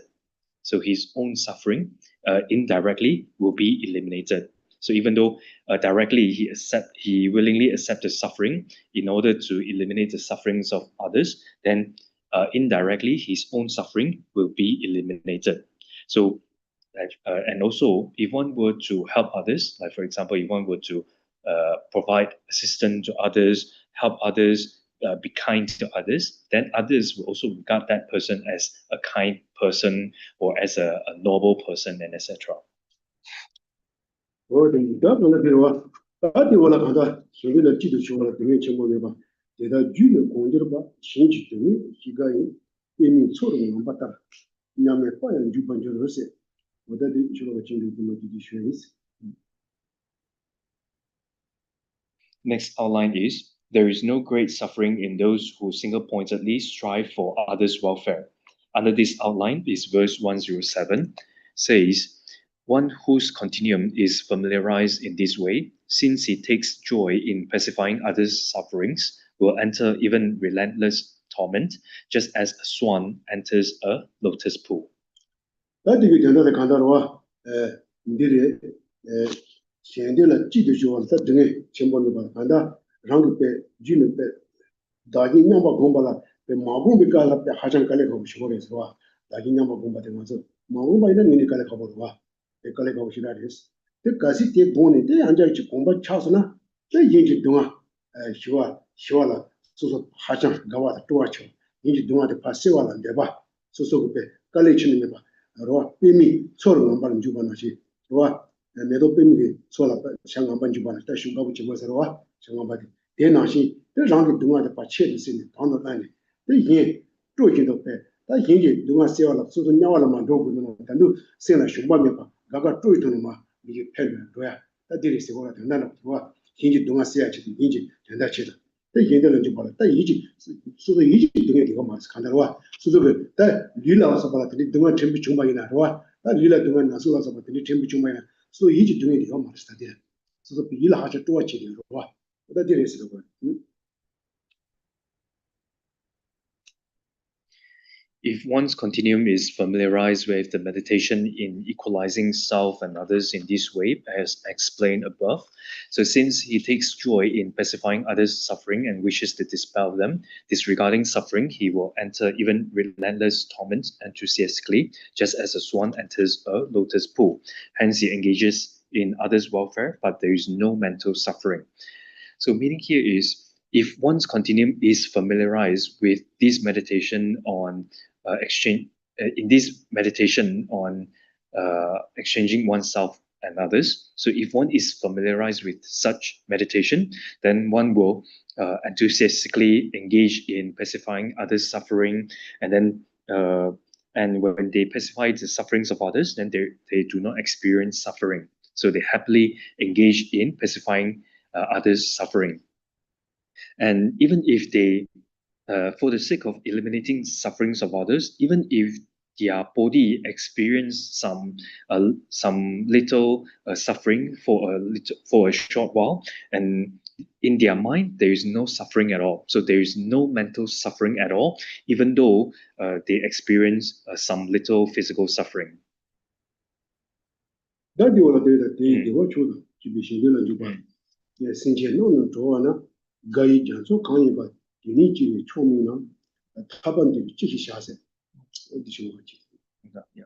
So his own suffering indirectly will be eliminated. So even though directly he willingly accept the suffering in order to eliminate the sufferings of others, then indirectly his own suffering will be eliminated. So and also, if one were to help others, like for example, if one were to provide assistance to others, help others, be kind to others, then others will also regard that person as a kind person or as a noble person, and etc. Next outline is, there is no great suffering in those who single-pointedly strive for others' welfare. Under this outline is verse 107, says, one whose continuum is familiarized in this way, since he takes joy in pacifying others' sufferings, will enter even relentless torment, just as a swan enters a lotus pool. If one's continuum is familiarized with the meditation in equalizing self and others in this way, as explained above, so since he takes joy in pacifying others' suffering and wishes to dispel them, disregarding suffering, he will enter even relentless torment enthusiastically, just as a swan enters a lotus pool. Hence, he engages in others' welfare, but there is no mental suffering. So meaning here is, if one's continuum is familiarized with this meditation on exchanging oneself and others. So if one is familiarized with such meditation, then one will enthusiastically engage in pacifying others' suffering, and then and when they pacify the sufferings of others, then they do not experience suffering. So they happily engage in pacifying others' suffering. And even if they, for the sake of eliminating sufferings of others, even if their body experience some little suffering for a short while, and in their mind there is no suffering at all. So there is no mental suffering at all, even though they experience some little physical suffering. Yeah.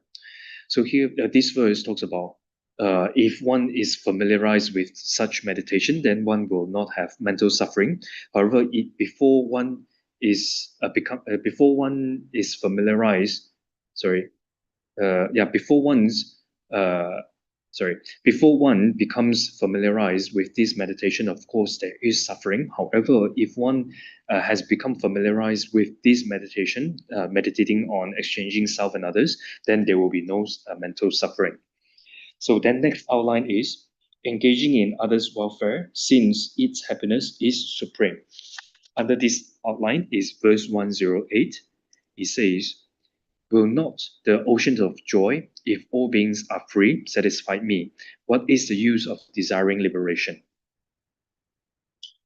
So here, this verse talks about if one is familiarized with such meditation, then one will not have mental suffering. However, before one is familiarized, before one becomes familiarized with this meditation, of course, there is suffering. However, if one has become familiarized with this meditation, meditating on exchanging self and others, then there will be no mental suffering. So then next outline is engaging in others' welfare, since its happiness is supreme. Under this outline is verse 108. It says, Will not the ocean of joy, if all beings are free, satisfy me? What is the use of desiring liberation?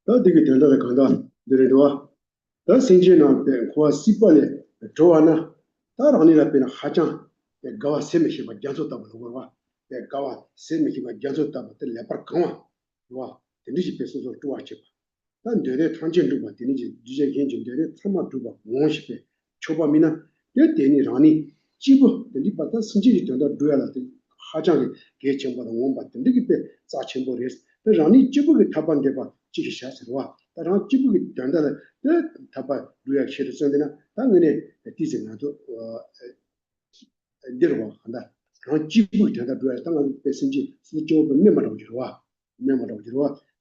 다 되게 된다를 간다. 내려와. 다 생진한 때 고아 시발에 좋아나 다라니라 빼나 하장 가와 세미시 바 jansota 보고 가와 세미시 바 jansota 때 레퍼 강와 와 되는지 배서서 좋아치 난 되게 tran진 봐 되는지 주제 현진 되게 참아 두바 원시에 초바미나 내 되니 라니 지부 되니 바다 승진이 된다 두야라 하장이 개청보다 원 받던 되게 배 자청보레스 라니 지부게 타반데 봐 지시샤스와 다른 지부게 된다를 타바 두야 시르선데나 당연히 디즈나도 데르와 한다 그런 지부게 된다 두야 당연히 배신지 수조 메모라고 지와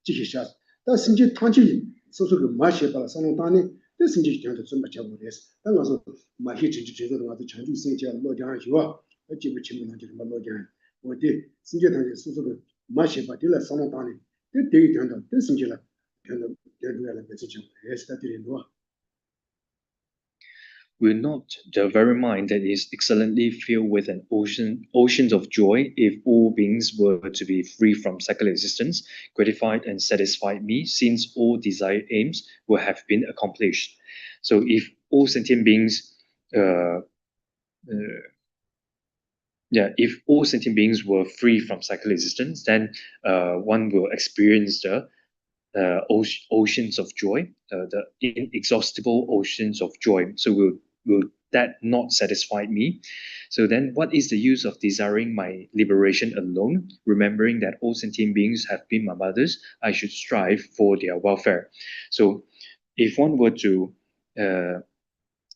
지시샤스 다 승진 탄지 소소그 마시에 따라 상당히 승진 된다 좀 맞춰보레스 당가서 마히 진지 제대로 가서 전주 생제 로장 지와 지부 친구한테 로장 어디 승진 단계 소소그 마시에 받을 상당히 되게 된다 승진라 된다 되도록 배치죠 에스타들이도 Will not the very mind that is excellently filled with an oceans of joy, if all beings were to be free from secular existence, gratified and satisfied me, since all desired aims will have been accomplished? So if all sentient beings if all sentient beings were free from secular existence, then one will experience the oceans of joy, the inexhaustible oceans of joy. So will that not satisfy me? So then what is the use of desiring my liberation alone, remembering that all sentient beings have been my mothers? I should strive for their welfare. So if one were to,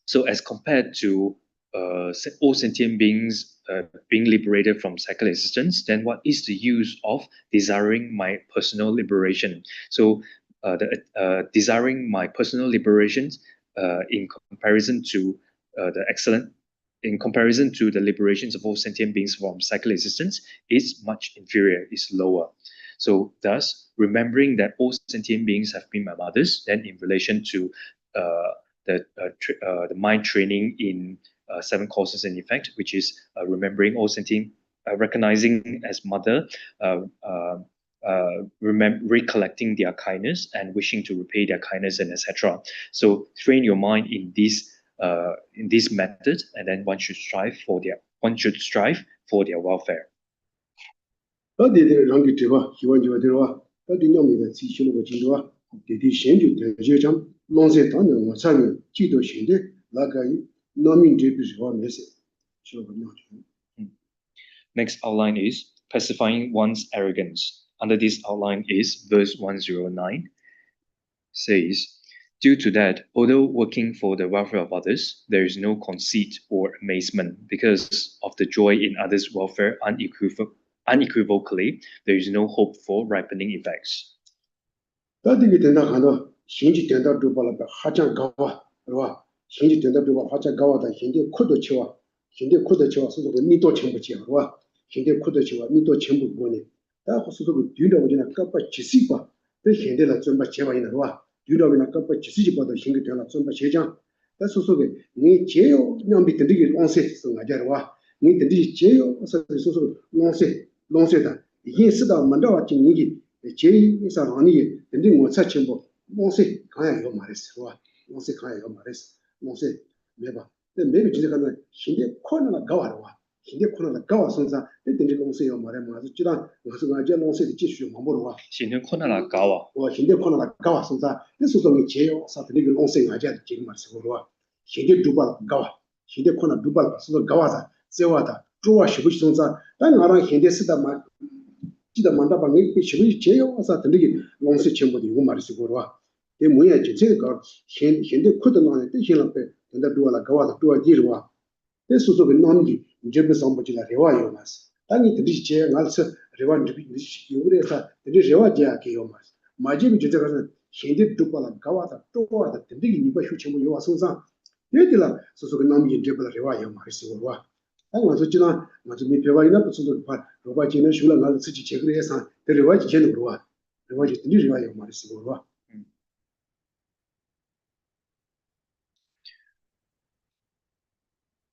so as compared to all sentient beings being liberated from secular existence, then what is the use of desiring my personal liberation? So desiring my personal liberations in comparison to the liberations of all sentient beings from secular existence is much inferior, is lower. So thus, remembering that all sentient beings have been my mothers, then in relation to the mind training in 7 causes and effect, which is remembering all sentient, recognizing as mother, recollecting their kindness and wishing to repay their kindness and etc. So train your mind in this method, and then one should strive for their welfare. Next outline is pacifying one's arrogance. Under this outline is verse 109, says, due to that, although working for the welfare of others, there is no conceit or amazement because of the joy in others' welfare unequivocally, there is no hope for ripening effects. 유럽이나 깜빡 지지지보다 힘이 되나 좀 제장 소속에 니 제요 냠비 든디기 온세 성가자와 니 든디 제요 소속 롱세다 이게 쓰다 만다와 진이기 제이사 아니 든디 뭐 찾침보 온세 가야 요 말했어 와 온세 가야 요 말했어 온세 매봐 근데 매비 지나가면 신데 코너나 가와와 신데 코너나 가와 선사 든디 온세요 말해 뭐 지랑 무슨 가지 온세 지수 뭐로 신데 코너나 가와 신데 코너나 가와 선사 소속이 제요 사들이 온세 가자 지금 말씀으로 신데 두발 가와 신데 코너 두발 소속 가와다 세와다 주와 시부 선사 단 나라 신데 쓰다 말 지다 만다 방이 시부 제요 사들이 온세 전부 이거 말씀으로 이 뭐야 제가 신데 코드 나네 신랑배 근데 두발라 가와다 두와 지르와 그 소속이 남기 이제 선보지라 레와요 마스 당이 들이 제 날서 레와 들이 요래서 들이 레와 제야게요 마스 마지미 제가는 신데 두발라 가와다 또와다 들이 이바 휴치고 요와 소상 얘들아 소속이 남기 이제 레와요 마스고와 당와서 지나 마지미 배와이나 소속 파 로바지는 슐라 날 쓰지 제그래서 레와지 제는 로와 레와지 들이 레와요 마스고와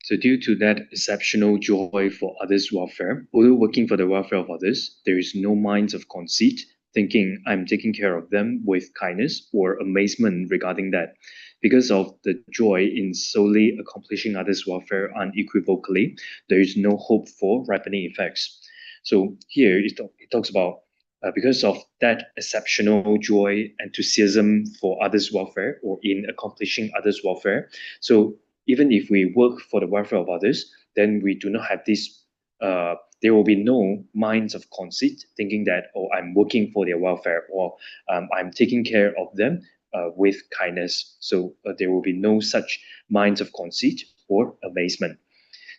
So due to that exceptional joy for others' welfare, although working for the welfare of others, there is no minds of conceit, thinking I'm taking care of them with kindness or amazement regarding that. Because of the joy in solely accomplishing others' welfare unequivocally, there is no hope for ripening effects. So here it talks about because of that exceptional joy, enthusiasm for others' welfare or in accomplishing others' welfare. So even if we work for the welfare of others, then we do not have this, there will be no minds of conceit thinking that, oh, I'm working for their welfare or I'm taking care of them with kindness. So there will be no such minds of conceit or amazement.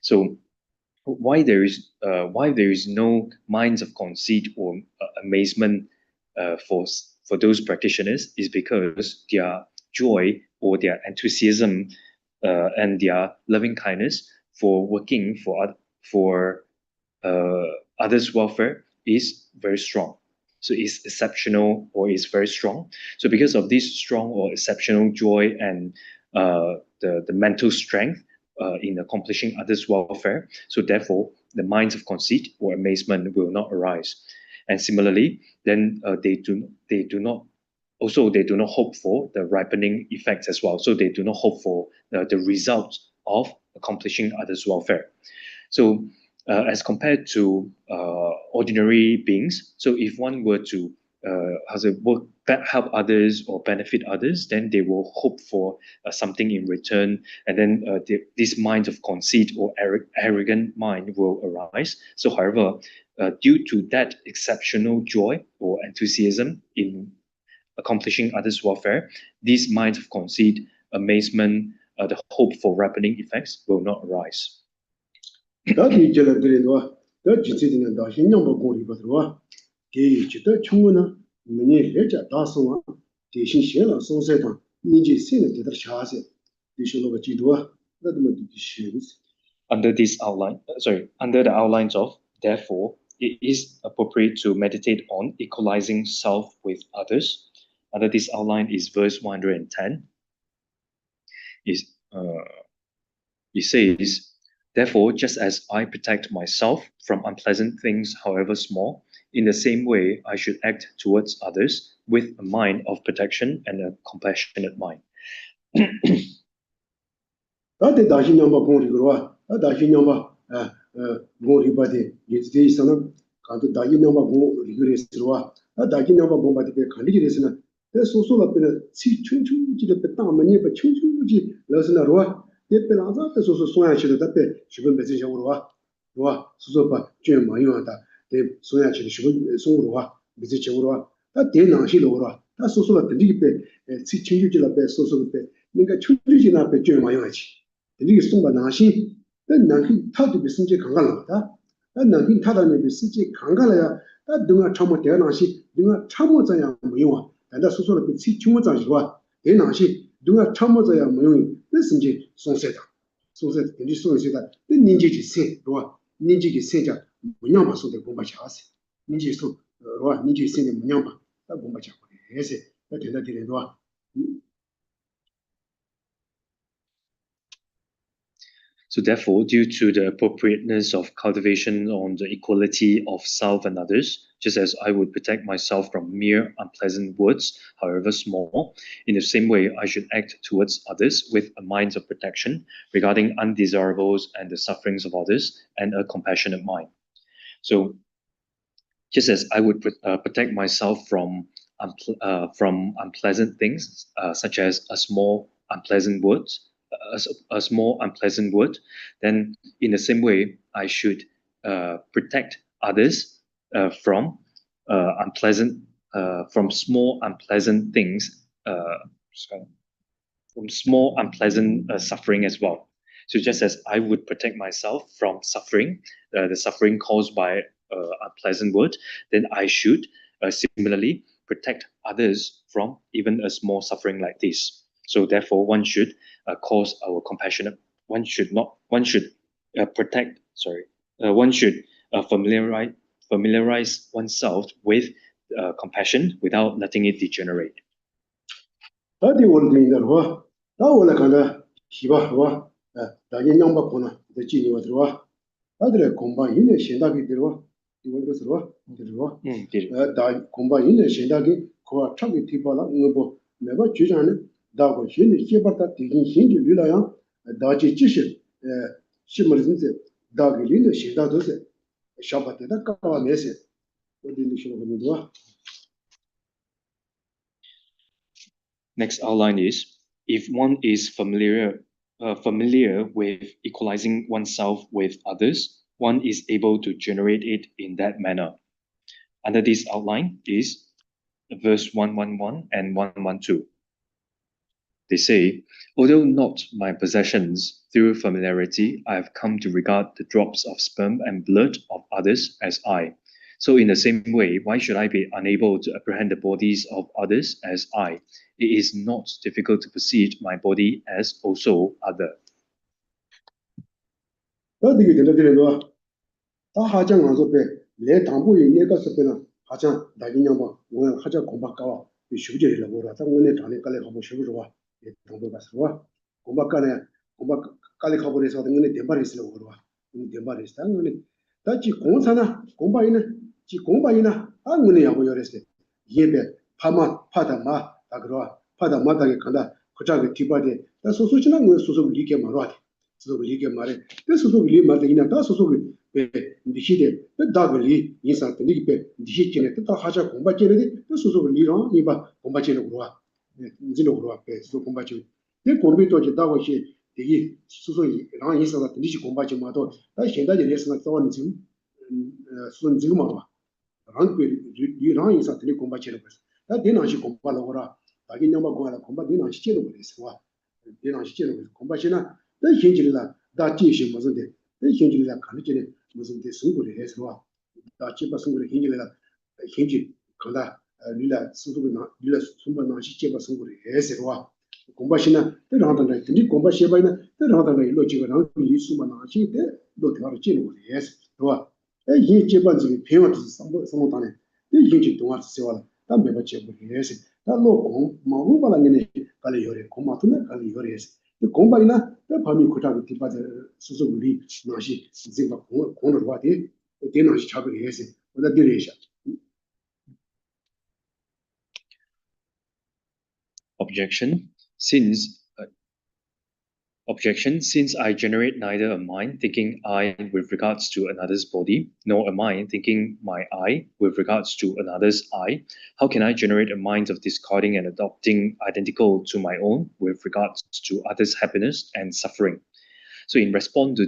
So why there is no minds of conceit or amazement for those practitioners is because their joy or their enthusiasm and their loving kindness for working for others' welfare is very strong. So it's exceptional or is very strong. So because of this strong or exceptional joy and the mental strength in accomplishing others' welfare, so therefore the minds of conceit or amazement will not arise. And similarly, then they do not also they do not hope for the ripening effects as well. So they do not hope for the results of accomplishing others' welfare. So as compared to ordinary beings, so if one were to work, help others or benefit others, then they will hope for something in return, and then this mind of conceit or arrogant mind will arise. So, however, due to that exceptional joy or enthusiasm in accomplishing others' welfare, these minds of conceit, amazement, the hope for ripening effects will not arise. 다들 jelab들이와 더 지치는 다 신경도 고리거든요. 대지도 충분한 문이 레자 다소와 대신 시행을 송세다 니지 신의 대들 샤세 디쇼로가 지도와 나도 디시스 under this outline, under the outlines of, therefore, it is appropriate to meditate on equalizing self with others. Under this outline is verse 110. It says, therefore, just as I protect myself from unpleasant things, however small, in the same way I should act towards others with a mind of protection and a compassionate mind. 다들 다시 넘어 공리로와 다시 넘어 공리바데 예지데 있어는 가도 다시 넘어 공리그레스로와 다시 넘어 공바데 간리그레스는 대 소소라페는 시춘춘지를 빼다만이 춘춘지 러스나로와 예페라자 소소 소야치도 답에 기본 배제적으로와 와 소소바 좀 많이 왔다 대 소야치도 기본 송으로와 배제적으로와 다 대낭시로와 다 소소라 들리게 시춘주지라 빼 소소를 빼 그러니까 춘주지나 빼좀 많이 왔지 이게 송바 나시 난그 타도 비슷지 강간하다 난그 타다는 비슷지 강간해야 다 등아 참모 대나시 등아 참모자야 뭐요 단다 소소로 비치 충모자지와 대나시 등아 참모자야 뭐요 비슷지 송세다 송세 근데 송세다 닌지지 세 로와 닌지기 세자 뭐냐마 소대 공부하셔야지 닌지소 로와 닌지 세네 뭐냐마 다 공부하셔야 해세 된다 되려도와 So therefore, due to the appropriateness of cultivation on the equality of self and others, just as I would protect myself from mere unpleasant words, however small, in the same way I should act towards others with a mind of protection regarding undesirables and the sufferings of others and a compassionate mind. So just as I would protect myself from unpleasant things, such as a small unpleasant word, then in the same way I should protect others from small unpleasant things, from small unpleasant suffering as well. So just as I would protect myself from suffering, the suffering caused by unpleasant word, then I should similarly protect others from even a small suffering like this. So therefore, one should cause our compassionate. One should familiarize oneself with compassion without letting it degenerate. 다디 원리는 와 나올라 간다 희바와 다니 양바코나 the Gini was Rua, other combine in the Shendagi Dirwa, you want to Rua, the combine in the Shendagi, Koa Chagi Tipala, Nobo, never Chujan, Dago Shin, Shibata, taking Shinji Lulayan, Daji Chishin, Shimmerzin, Dagi in the Shendados, Shabata, Kawa Message. What did you do? Next outline is, if one is familiar with equalizing oneself with others, one is able to generate it in that manner. Under this outline is verse 111 and 112. They say, although not my possessions, through familiarity, I have come to regard the drops of sperm and blood of others as I. So in the same way, why should I be unable to apprehend the bodies of others as I? It is not difficult to perceive my body as also other. Ndishide, the dogly inside the Nipe, Dishine, the Haja Combachi, the Susu Liron, Niba, Combachino Gua, Zino so Combachi. The Corbito Dawashi, the Susu, Ran is of the Nishi Combachi Mato, I should that is not on Zim, Sun Zuma. Rank Iran is at the Combachi. That dinner she compalora, Taginama Guala Combat dinner still with his wife. Dinner still with Combachina, the Hinjila, that Tish wasn't it. The Hinjila Kanjin wasn't the Sunguri as well. The Chipa Sunguri Hinjila, Hinji, Kanda, Lila Sumana, Lila Sumana, Chipa Sunguri as well. Combashina, the Randa, the Combashina, the Randa, Logic around Sumana, she did, don't have a chin, yes. He Japan's payment sometime. The Hinji to what Seola, that never check with yes. That local, Mahuba and Kaliore, Komatuna, Kaliores. The Combina, the Pami Kota, the Susuli, Nashi, Zimba, Corner, what it, the dinner is chabby, yes, with a duration. Objection. Since I generate neither a mind thinking I with regards to another's body, nor a mind thinking my I with regards to another's I, how can I generate a mind of discarding and adopting identical to my own with regards to others' happiness and suffering? So in response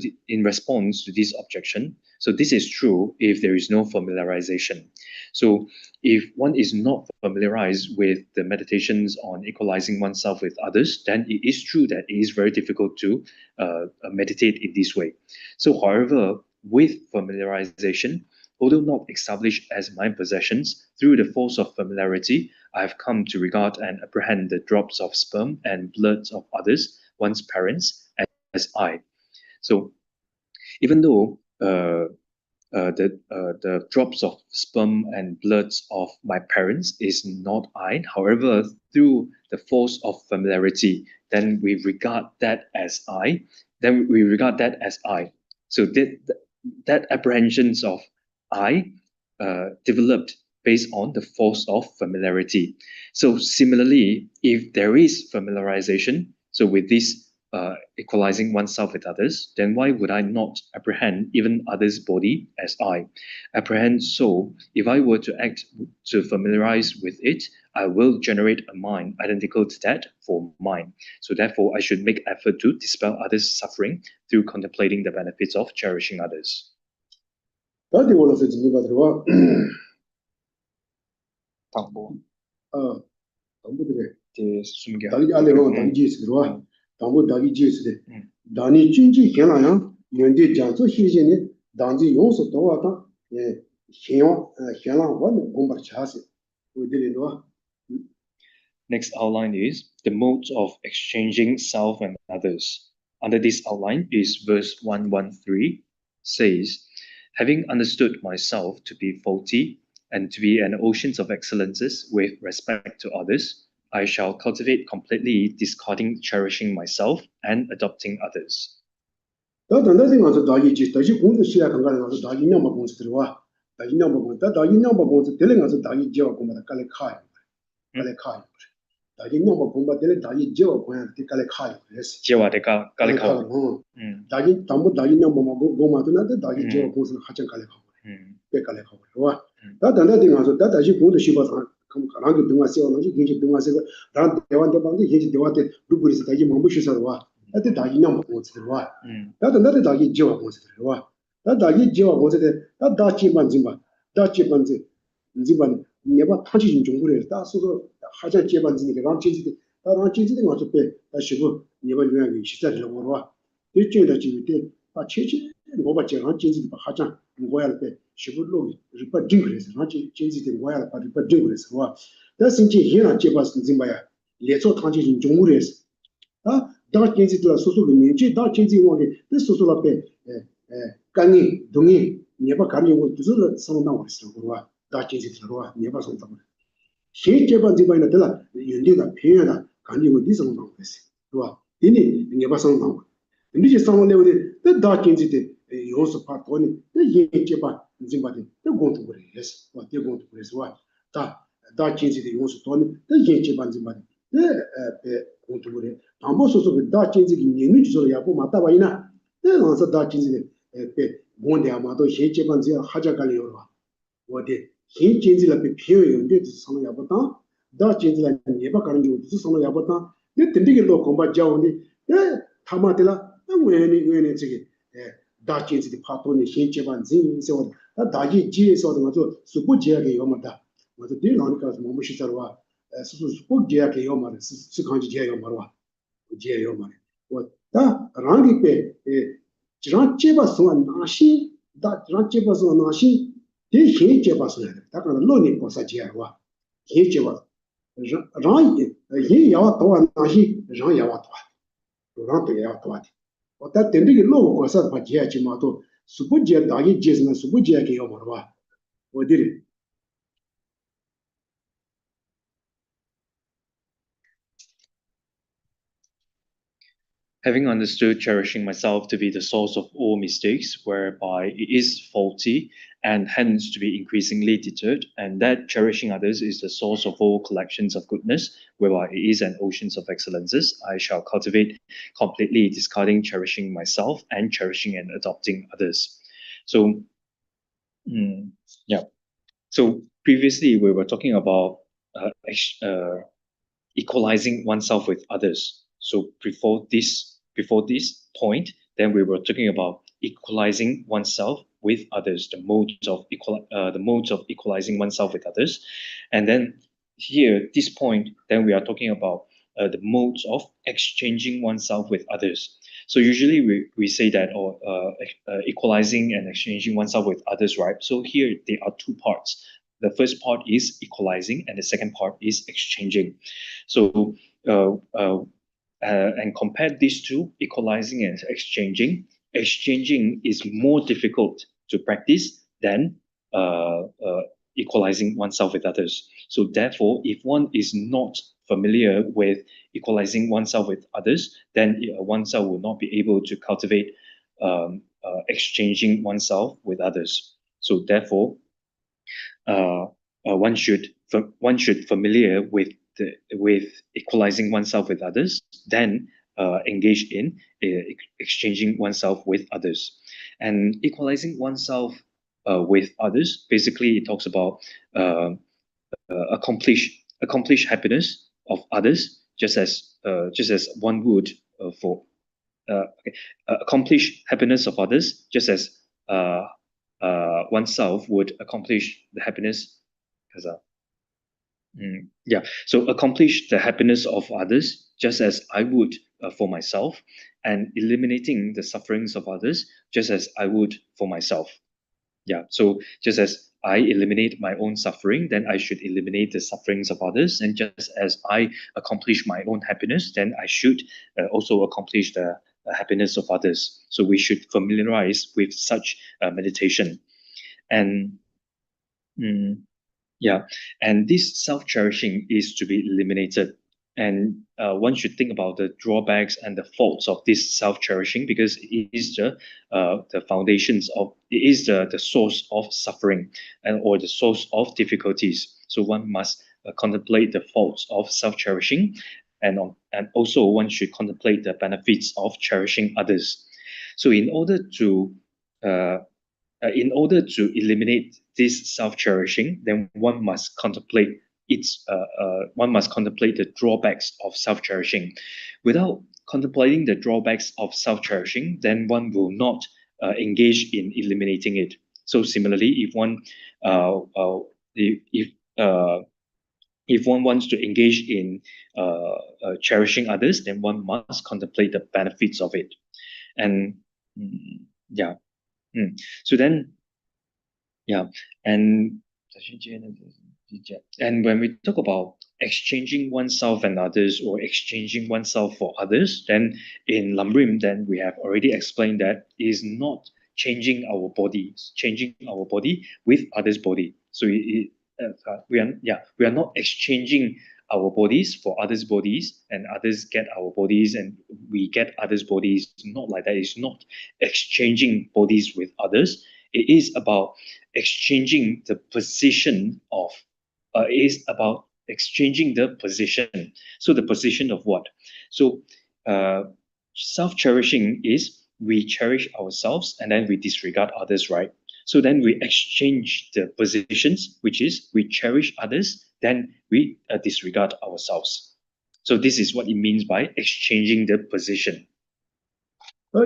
to this objection, so this is true if there is no familiarization. So if one is not familiarized with the meditations on equalizing oneself with others, then it is true that it is very difficult to meditate in this way. So however, with familiarization, although not established as my possessions, through the force of familiarity, I have come to regard and apprehend the drops of sperm and blood of others, one's parents, as I. So even though the drops of sperm and blood of my parents is not I, however, through the force of familiarity, then we regard that as I. So that apprehensions of I developed based on the force of familiarity. So similarly, if there is familiarization, so with this equalizing oneself with others, then why would I not apprehend even others' body as I? Apprehend so, if I were to act to familiarize with it, I will generate a mind identical to that for mine. So therefore, I should make effort to dispel others' suffering through contemplating the benefits of cherishing others. 당부 다기 지스데 다니 진지 현아야 연대 장소 희진이 단지 용서 도와다 예 현아 원 공부 차세 우리들이노. Next outline is the modes of exchanging self and others. Under this outline is verse 113 says, having understood myself to be faulty and to be an ocean of excellences with respect to others, I shall cultivate completely discarding cherishing myself and adopting others. 단단히 가서 다기지 다시 공부 시작한 거는 가서 다기 냠바 공부 들어와 다기 냠바 공부 다기 냠바 공부 되는 가서 다기 지어 공부 깔래 카이 깔래 카이 다기 냠바 공부 되는 다기 지어 공부 깔래 카이 그래서 지와데가 깔레카. 다기 담보 다기 냠바 공부도 나도 다기 지어 공부는 하장 깔래 카고 배 깔래 카고 와 단단히 가서 다시 공부 시작한 그럼 가랑이 등화 세워놓지 긴지 등화 세고 난 대원대 방지 긴지 대원대 누구리서 다기 뭐 무시서 와 나도 다기 냠바 공부 들어와 나도 다기 지어 공부 들어와 나 다기 지어 공부 나 다치만 지마 다치만 지만 내가 타지 좀 그래 다 소소 하자 제반지니까 랑 진지데 다랑 진지데 가서 배 다시고 내가 유행이 시작을 와 일주일에 지때 아 체체 뭐가 제가 진지데 하자 뭐야 때 시불로 리파 딩그레스 나 진지데 뭐야 리파 딩그레스 와 다신지 희나 제바스 지마야 레소 타지 좀 그래서 다 진지들 소소로 내지 다 진지 원게 소소라 배 강이 동이 내가 가리고 두서 상담을 했어 그러와 다 진지 들어와 내가 상담을 시 제반지바이나 들라 윤리가 표현다 가리고 네 상담을 했어 그러와 이니 내가 상담 근데 상담 내고 다 진지데 요소 파토니 예 제반 지바데 공부 그래서 와 공부 그래서 와다 진지데 요소 토니 예 제반 지바데 공부 그래 담보소소 다 진지기 니니 주소 야고 맞다 바이나 그래서 다 진지데 뭔데 아마도 해제반지 하자갈이요. 어디 해제진지라 비표요인데 상을 야보다 다 진지라 예바 가는 거 상을 야보다 내 든디게로 공부 자오니 타마텔라 왜니 저기 다 진지디 파토니 해제반지 세워 다기 지에서 가서 수고 지하게 요마다 맞아 딜 나니까 뭐 무시자와 수고 지하게 요마를 수강지 지하요 말와 지하요 말 다 랑기 빼 지랑 제바서 나시 다 지랑 제바서 나시 대해 제바서 다 그런 논이 보사지야와 해 제바 랑 예 야와 도와 나시 랑 야와 도와 랑도 야와 도와 어다 된디게 로고 거사 바지야지 마도 수부지야 다기 제스나 수부지야게 요 말와 어디리 Having understood cherishing myself to be the source of all mistakes, whereby it is faulty and hence to be increasingly deterred, and that cherishing others is the source of all collections of goodness, whereby it is an ocean of excellences, I shall cultivate completely, discarding cherishing myself and cherishing and adopting others. So, yeah. So previously we were talking about equalizing oneself with others. So before this point, then we were talking about equalizing oneself with others, the modes of equalizing oneself with others, and then here this point, then we are talking about the modes of exchanging oneself with others. So usually we say that equalizing and exchanging oneself with others, right? So here there are two parts. The first part is equalizing, and the second part is exchanging. So, and compare these two, equalizing and exchanging. Exchanging is more difficult to practice than equalizing oneself with others. So, therefore, if one is not familiar with equalizing oneself with others, then oneself will not be able to cultivate exchanging oneself with others. So, therefore, one should familiar with equalizing oneself with others, then engage in exchanging oneself with others. And equalizing oneself with others, basically, it talks about accomplish happiness of others, just as one would accomplish happiness of others, just as oneself would accomplish the happiness. So accomplish the happiness of others just as I would for myself, and eliminating the sufferings of others just as I would for myself. So just as I eliminate my own suffering, then I should eliminate the sufferings of others, and just as I accomplish my own happiness, then I should also accomplish the happiness of others. So we should familiarize with such meditation. And and this self-cherishing is to be eliminated. And one should think about the drawbacks and the faults of this self-cherishing, because it is the foundations of, it is the source of suffering and or the source of difficulties. So one must contemplate the faults of self-cherishing, and also one should contemplate the benefits of cherishing others. So uh, in order to eliminate this self-cherishing, then one must contemplate the drawbacks of self-cherishing. Without contemplating the drawbacks of self-cherishing, then one will not engage in eliminating it. So similarly, uh, uh, if uh, if one wants to engage in cherishing others, then one must contemplate the benefits of it. And yeah, so then yeah, and and when we talk about exchanging oneself and others, or exchanging oneself for others, then in Lamrim, then we have already explained that it is not changing our body, changing our body with others' body. So we are not exchanging our bodies for others' bodies, and others get our bodies, and we get others' bodies. Not like that. It's not exchanging bodies with others. It is about exchanging the position of is about exchanging the position. So the position of what? So uh, self-cherishing is we cherish ourselves and then we disregard others, right? So then we exchange the positions, which is we cherish others, then we disregard ourselves. So this is what it means by exchanging the position.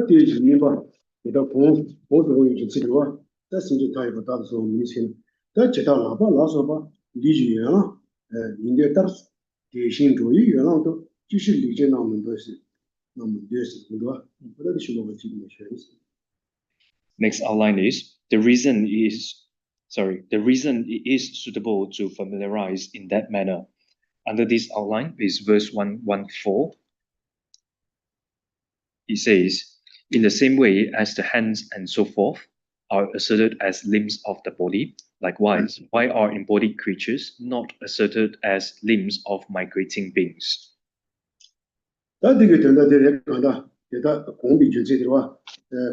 第一年吧，你到公有去吃的话，但甚至他也不打的时候没钱，但接到老说吧，理解原了，应该打电信注意原了都就是理解那么多是很多，不那个许多问题没选是。Next outline is the reason it is suitable to familiarize in that manner. Under this outline is verse 114. It says, in the same way as the hands and so forth are asserted as limbs of the body, likewise, why are embodied creatures not asserted as limbs of migrating beings? 但这个等到这里看到，给他公平就这的话，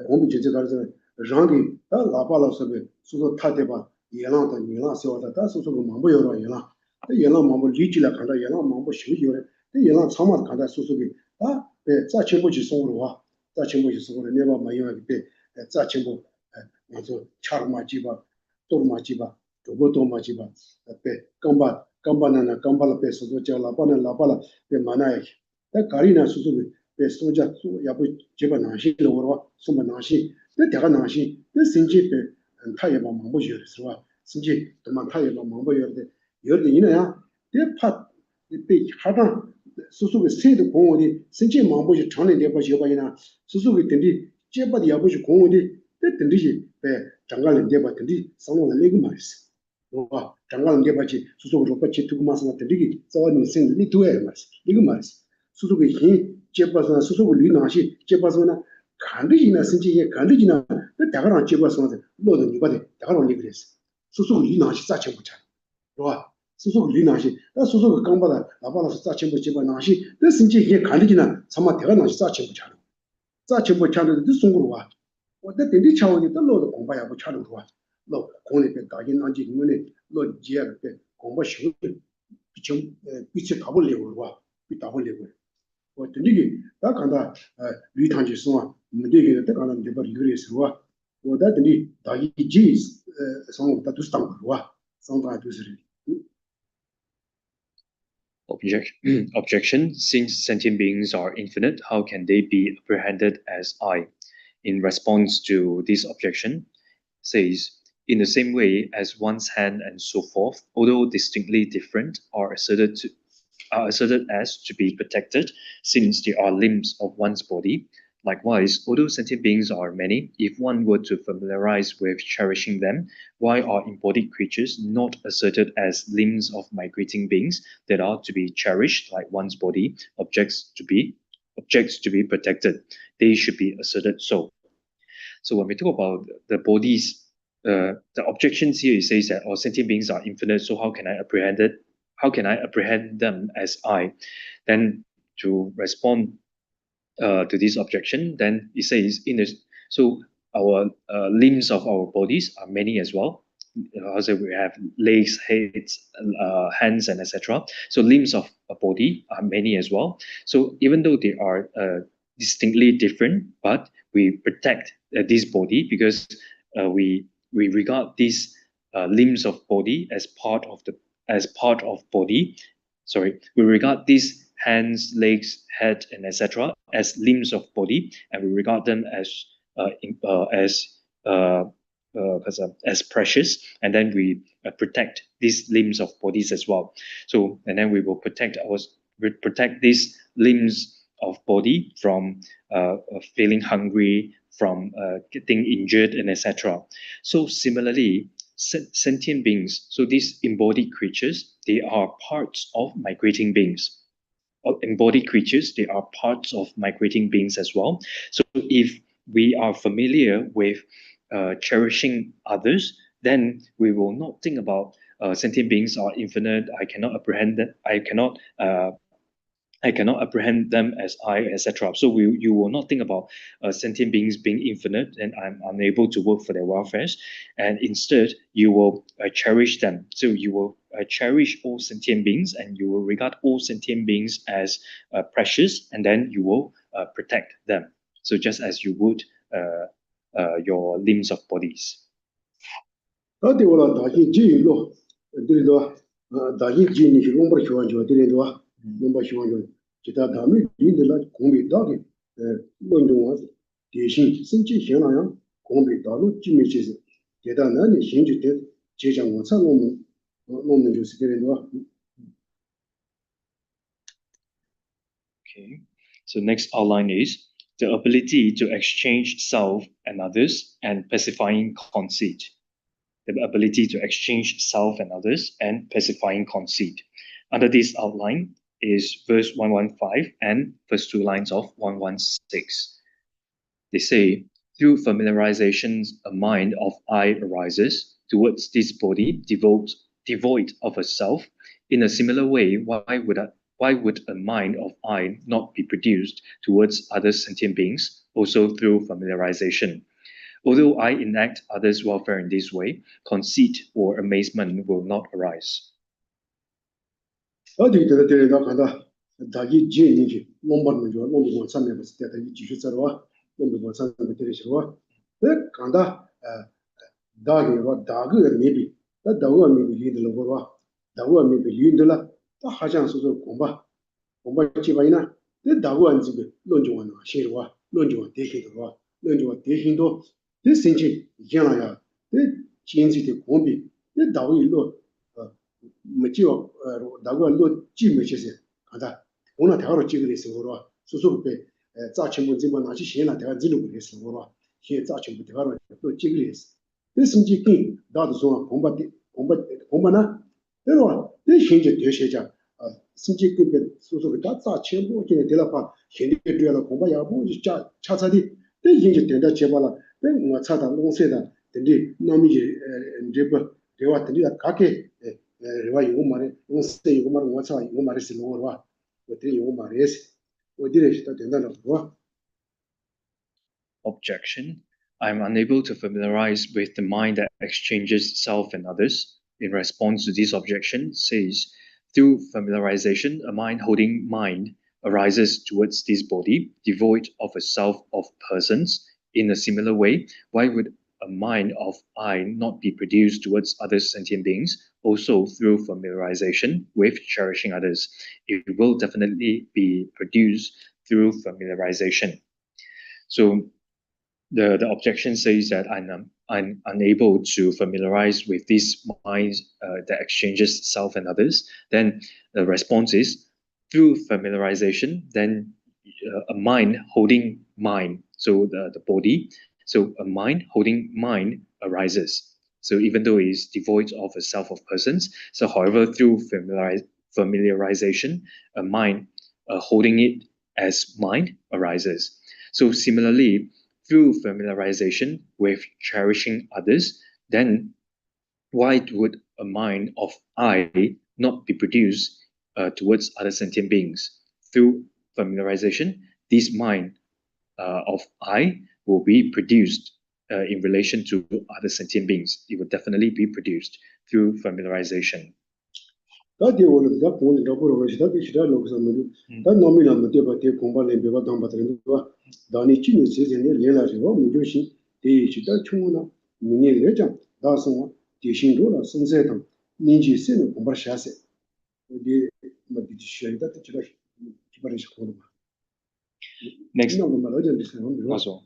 公平就这个是让给他哪怕老师们，所说他的吧，也让他也让小的，但是说个忙不要了也让，这也让忙不理解了看到也让忙不休息了，这也让长嘛看到所说的啊，咱全部去生活的话，咱全部去生活的，你把没有的对，咱全部我说恰了嘛几吧，多了嘛几吧，多不多嘛几吧，对，刚把那刚把了别所说叫老把了别嘛那。但家里呢，叔叔被送家做，要不结把男性了，我话送把男性，那第二个男性，那甚至被他也把忙不学的是吧？甚至他妈他也把忙不学的，有的人呀，这怕被哈张，叔叔个谁都公我的，甚至忙不学常年的把学把呢，叔叔个等的结把的也不是公我的，这等的是被长个人的把等的上了那个嘛是。哇，长个人的把去，叔叔说把去图个嘛是等的个，早年生你都爱嘛是，那个嘛是。所说个人结巴上，所说个女男性结巴上呢，看得见呢，甚至也看得见呢，那大个人结巴上的，老的你把的，大个人那个的是，所说个女男性咋全不成，是吧？所说个女男性，那所说个刚把的，哪怕是咋全不结巴男性，那甚至也看得见呢，他妈大个男性咋全不成，咋全不成的，这中国话，我在等的瞧的，都老的恐怕也不成的话，老可能被大金南京因为呢，老结的恐怕修的，比起大不了的话，比大不了的。我这里个，大看到旅堂去说啊，我们这个大看到你把旅的时候啊，我在这里大一季上午他都是当的哇，上班都是的。Objection. Since sentient beings are infinite, how can they be apprehended as I? In response to this objection, says, in the same way as one's hand and so forth, although distinctly different, are asserted as to be protected, since they are limbs of one's body. Likewise, although sentient beings are many, if one were to familiarize with cherishing them, why are embodied creatures not asserted as limbs of migrating beings that are to be cherished like one's body, objects to be protected? They should be asserted so. So when we talk about the bodies, the objections here, it says that all sentient beings are infinite, so how can I apprehend it? how can I apprehend them as I? Then to respond to this objection, then it says so our limbs of our bodies are many as well. Also, we have legs, heads, hands, and etc. So limbs of a body are many as well. So even though they are distinctly different, but we protect this body because we regard these limbs of body as part of body. Sorry, we regard these hands, legs, head, and etc. as limbs of body, and we regard them uh, as precious, and then we protect these limbs of bodies as well. So, and then we will protect these limbs of body from feeling hungry, from getting injured, and etc. So, similarly, sentient beings, so these embodied creatures, they are parts of migrating beings. Embodied creatures, they are parts of migrating beings as well. So if we are familiar with cherishing others, then we will not think about sentient beings are infinite. I cannot apprehend that. I cannot apprehend them as I, etc. So you will not think about sentient beings being infinite and I'm unable to work for their welfare. And instead, you will cherish them. So you will cherish all sentient beings and you will regard all sentient beings as precious, and then you will protect them. So just as you would your limbs of bodies. 기타 다음에 인들라 공비 다게 논동와 대신 신체 현황 공비 다로 찜미치세 대단한 신주대 제장 원상 논문 조사 되는와. Okay. So next outline is the ability to exchange self and others and pacifying conceit. The ability to exchange self and others and pacifying conceit. Under this outline is verse 115 and first two lines of 116. They say, through familiarization, a mind of I arises towards this body devoid of a self. In a similar way, why would a mind of I not be produced towards other sentient beings, also through familiarization? Although I enact others' welfare in this way, conceit or amazement will not arise. Objection. I am unable to familiarize with the mind that exchanges self and others. In response to this objection, says, through familiarization, a mind holding mind arises towards this body, devoid of a self of persons. In a similar way, why would a mind of I not be produced towards other sentient beings, also through familiarization with cherishing others? It will definitely be produced through familiarization. So the objection says that I'm unable to familiarize with these minds that exchanges self and others. Then the response is through familiarization, then a mind holding mind, so the body, so a mind holding mind arises. So even though it is devoid of a self of persons, so however, through familiarization, a mind holding it as mind arises. So similarly, through familiarization with cherishing others, then why would a mind of I not be produced towards other sentient beings. Through familiarization, this mind of I will be produced in relation to other sentient beings. It will definitely be produced through familiarization. Next, also.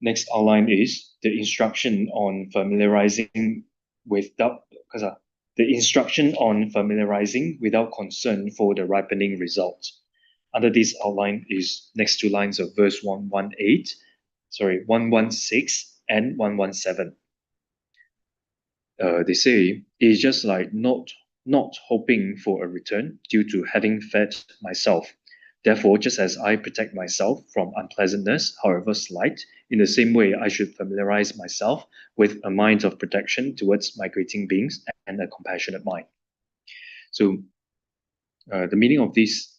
Next outline is the instruction on familiarizing without concern for the ripening result. Under this outline is next two lines of verse 116 and 117. They say, it's just like not hoping for a return due to having fed myself. Therefore, just as I protect myself from unpleasantness, however slight, in the same way I should familiarize myself with a mind of protection towards migrating beings and a compassionate mind. So the meaning of these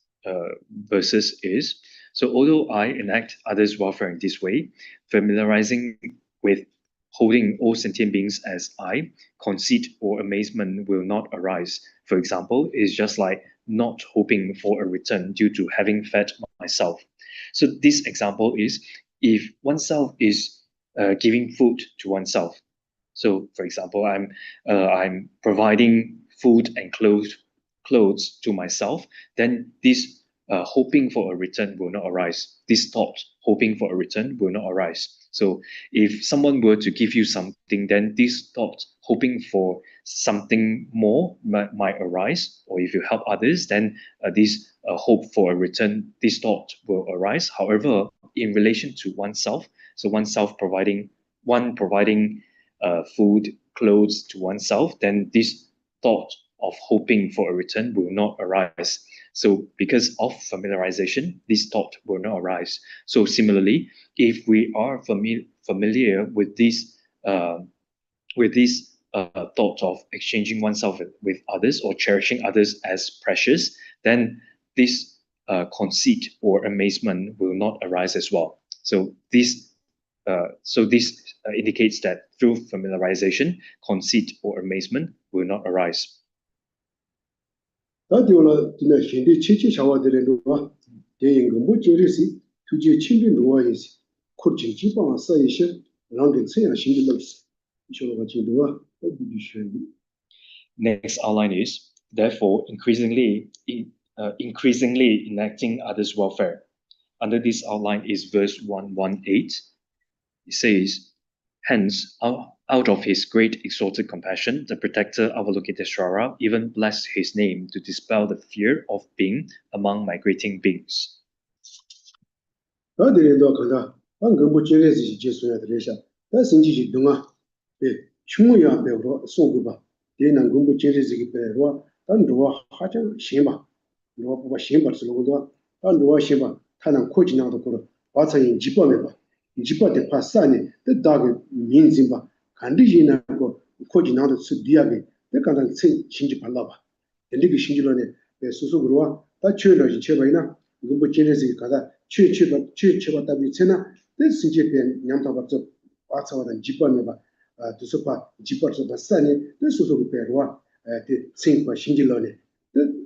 verses is, so although I enact others' welfare in this way, familiarizing with holding all sentient beings as I, conceit or amazement will not arise. For example, it's just like not hoping for a return due to having fed myself. So this example is if oneself is giving food to oneself. So, for example, I'm providing food and clothes to myself. Then this hoping for a return will not arise. This thought hoping for a return will not arise. So if someone were to give you something, then this thought hoping for something more might arise. Or if you help others, then this hope for a return, this thought will arise. However, in relation to oneself, so oneself providing food, clothes to oneself, then this thought of hoping for a return will not arise. So because of familiarization, this thought will not arise. So similarly, if we are familiar with this thought of exchanging oneself with others or cherishing others as precious, then this conceit or amazement will not arise as well. So this indicates that through familiarization, conceit or amazement will not arise. Next outline is, therefore, increasingly enacting others' welfare. Under this outline is verse 118. It says, hence, out of his great exalted compassion, the protector Avalokiteshvara even blessed his name to dispel the fear of being among migrating beings. Jipate pasani the dog meanzimba kandi jina ko koji nando su diabe the kandan chinji palaba 덴디기 신기로네 수수그로와 다 최로지 최바이나 이거 뭐 제네지 가다 최바다 비체나 신제 변 냠타바서 와서는 집번에 두서파 집버서 바사니 수수그 배로와 생과 신기로네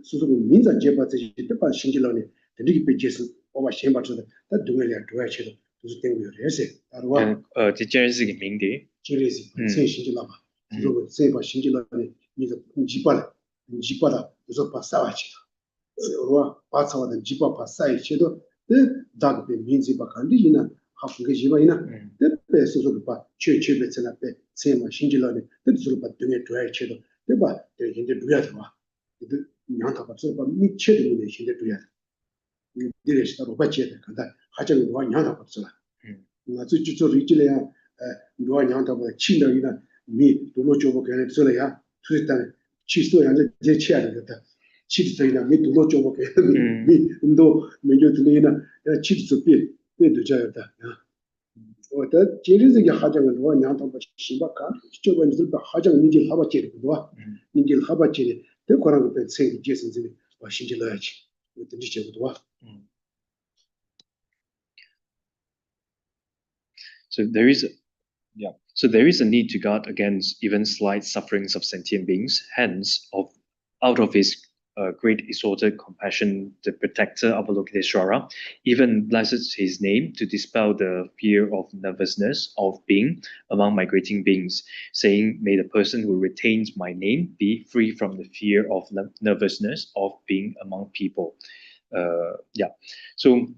수수그 민자 제바지 뜻바 신기로네 덴디기 베제스 오바 셴바서 다 두멜이야 두야체도 무슨 땡이요 해세 바로와 디제네스기 민디 제레지 신기라마 수수그 생과 신기로네 이제 지바다 두서파 싸와치 와 바사와는 지바파 사이체도 다그 민지바 간디나 하프게 지바이나 때 수수바 최최베츠나 때 세마 신기로네 뜻으로바 등에 두야체도 대바 이제 두야더와 그 냥타바 저바 미체도 내 신데 두야 디레스타로 바체다 간다 하정이 와 냥타바 저라 나 주주저 리질이야 노아 냥타바 친다이나 미 도로조보 걔네 저래야 투했다네 치스도야 제 치아를 갖다 치스도이나 미 도로조보 걔네 미 운도 메조들이나 치스도 삐도 자였다 어다 제리즈게 하정을 노아 냥타바 시바카 저번들 하정 니질 하바체도 니질 하바체 때 거랑 때 생기 제선들이 와 신질러야지 어떤 지체도 와 So there is So there is a need to guard against even slight sufferings of sentient beings. Hence, out of his great exalted compassion, the protector of Avalokiteshvara even blesses his name to dispel the fear of nervousness of being among migrating beings, saying, "May the person who retains my name be free from the fear of nervousness of being among people." So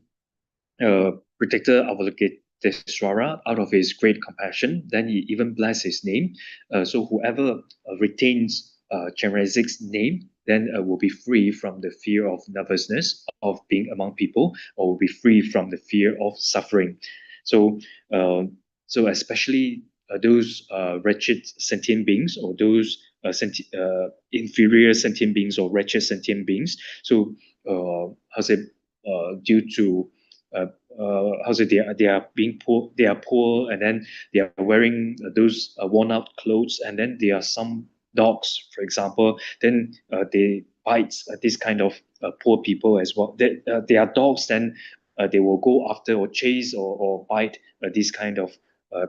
protector Avalokiteshvara, out of his great compassion, then he even bless his name. So whoever retains Chenrezig's name, then will be free from the fear of nervousness of being among people, or will be free from the fear of suffering. So especially those wretched sentient beings, or those inferior sentient beings, or wretched sentient beings. So due to they are being poor, they are poor, and then they are wearing those worn out clothes, and then there are some dogs, for example, then they bite this kind of poor people as well. They are dogs, then they will go after or chase or bite these kind of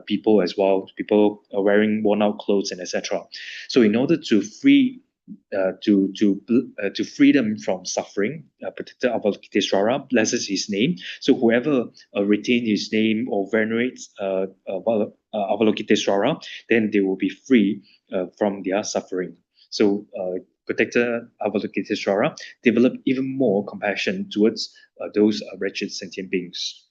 people as well, people wearing worn out clothes and etc. So in order to free to freedom from suffering, protector Avalokiteshvara blesses his name. So whoever retains his name or venerates Avalokiteshvara, then they will be free from their suffering. So protector Avalokiteshvara develop even more compassion towards those wretched sentient beings.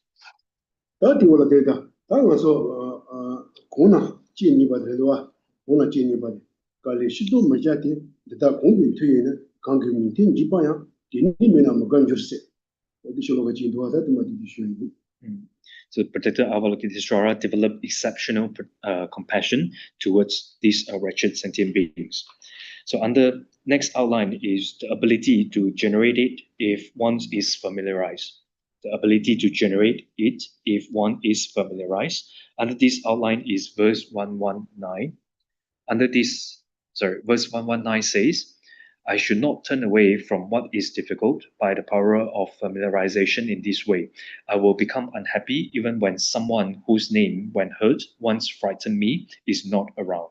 So protector Avalokiteshvara developed exceptional compassion towards these wretched sentient beings. So under next outline is the ability to generate it if one is familiarized. The ability to generate it if one is familiarized. Under this outline is verse 119. Verse 119 says, "I should not turn away from what is difficult by the power of familiarization in this way. I will become unhappy even when someone whose name, when heard, once frightened me, is not around."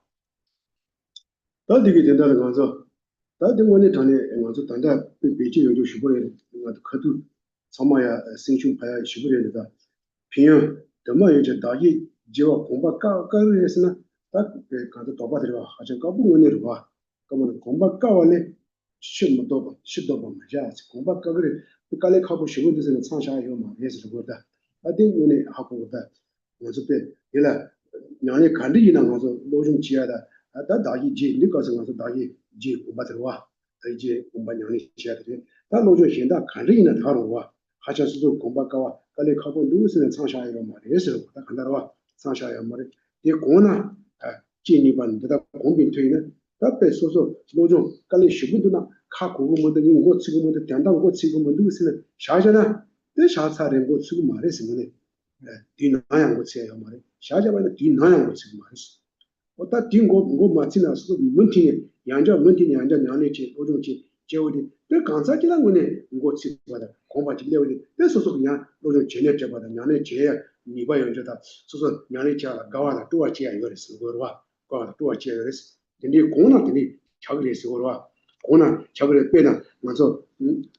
제우디 그 간사지랑 거네 이거 치고다 공부하지 레오디 그래서 그냥 너는 전에 잡아다 년에 제 니가 연저다 소소 년에 자 가와다 또 지야 이거랬어 그거와 가와다 또 지야 이거랬어 근데 공나들이 작을했어 그거와 공나 작을 빼나 먼저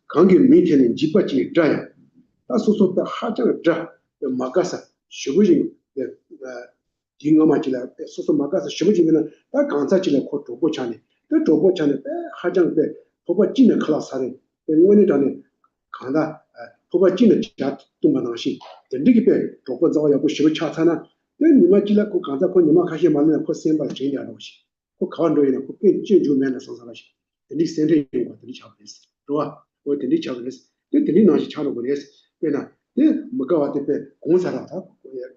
관계 밑에는 집받지 짜야 다 소소 하자가 짜 막아서 쉬고지 딩어마지라 소소 막아서 쉬고지면은 다 간사지라 코 두고 차네 그 두고 차네 하장 때 포바 찐의 클래스에 원래 전에 간다 포바 찐의 자 동반하시 된디게 배 조건 자와 야고 쉬고 차잖아 그 니마 지라고 간다 그 니마 가시 말는 그 셈바 제냐로 시 그 가운데에는 그 제주면에 선사하시 된디 센터에 거 들이 잡았어 좋아 그 된디 잡았어 그 된디 나시 차로 그랬어 그나 그 뭐가 때 공사라다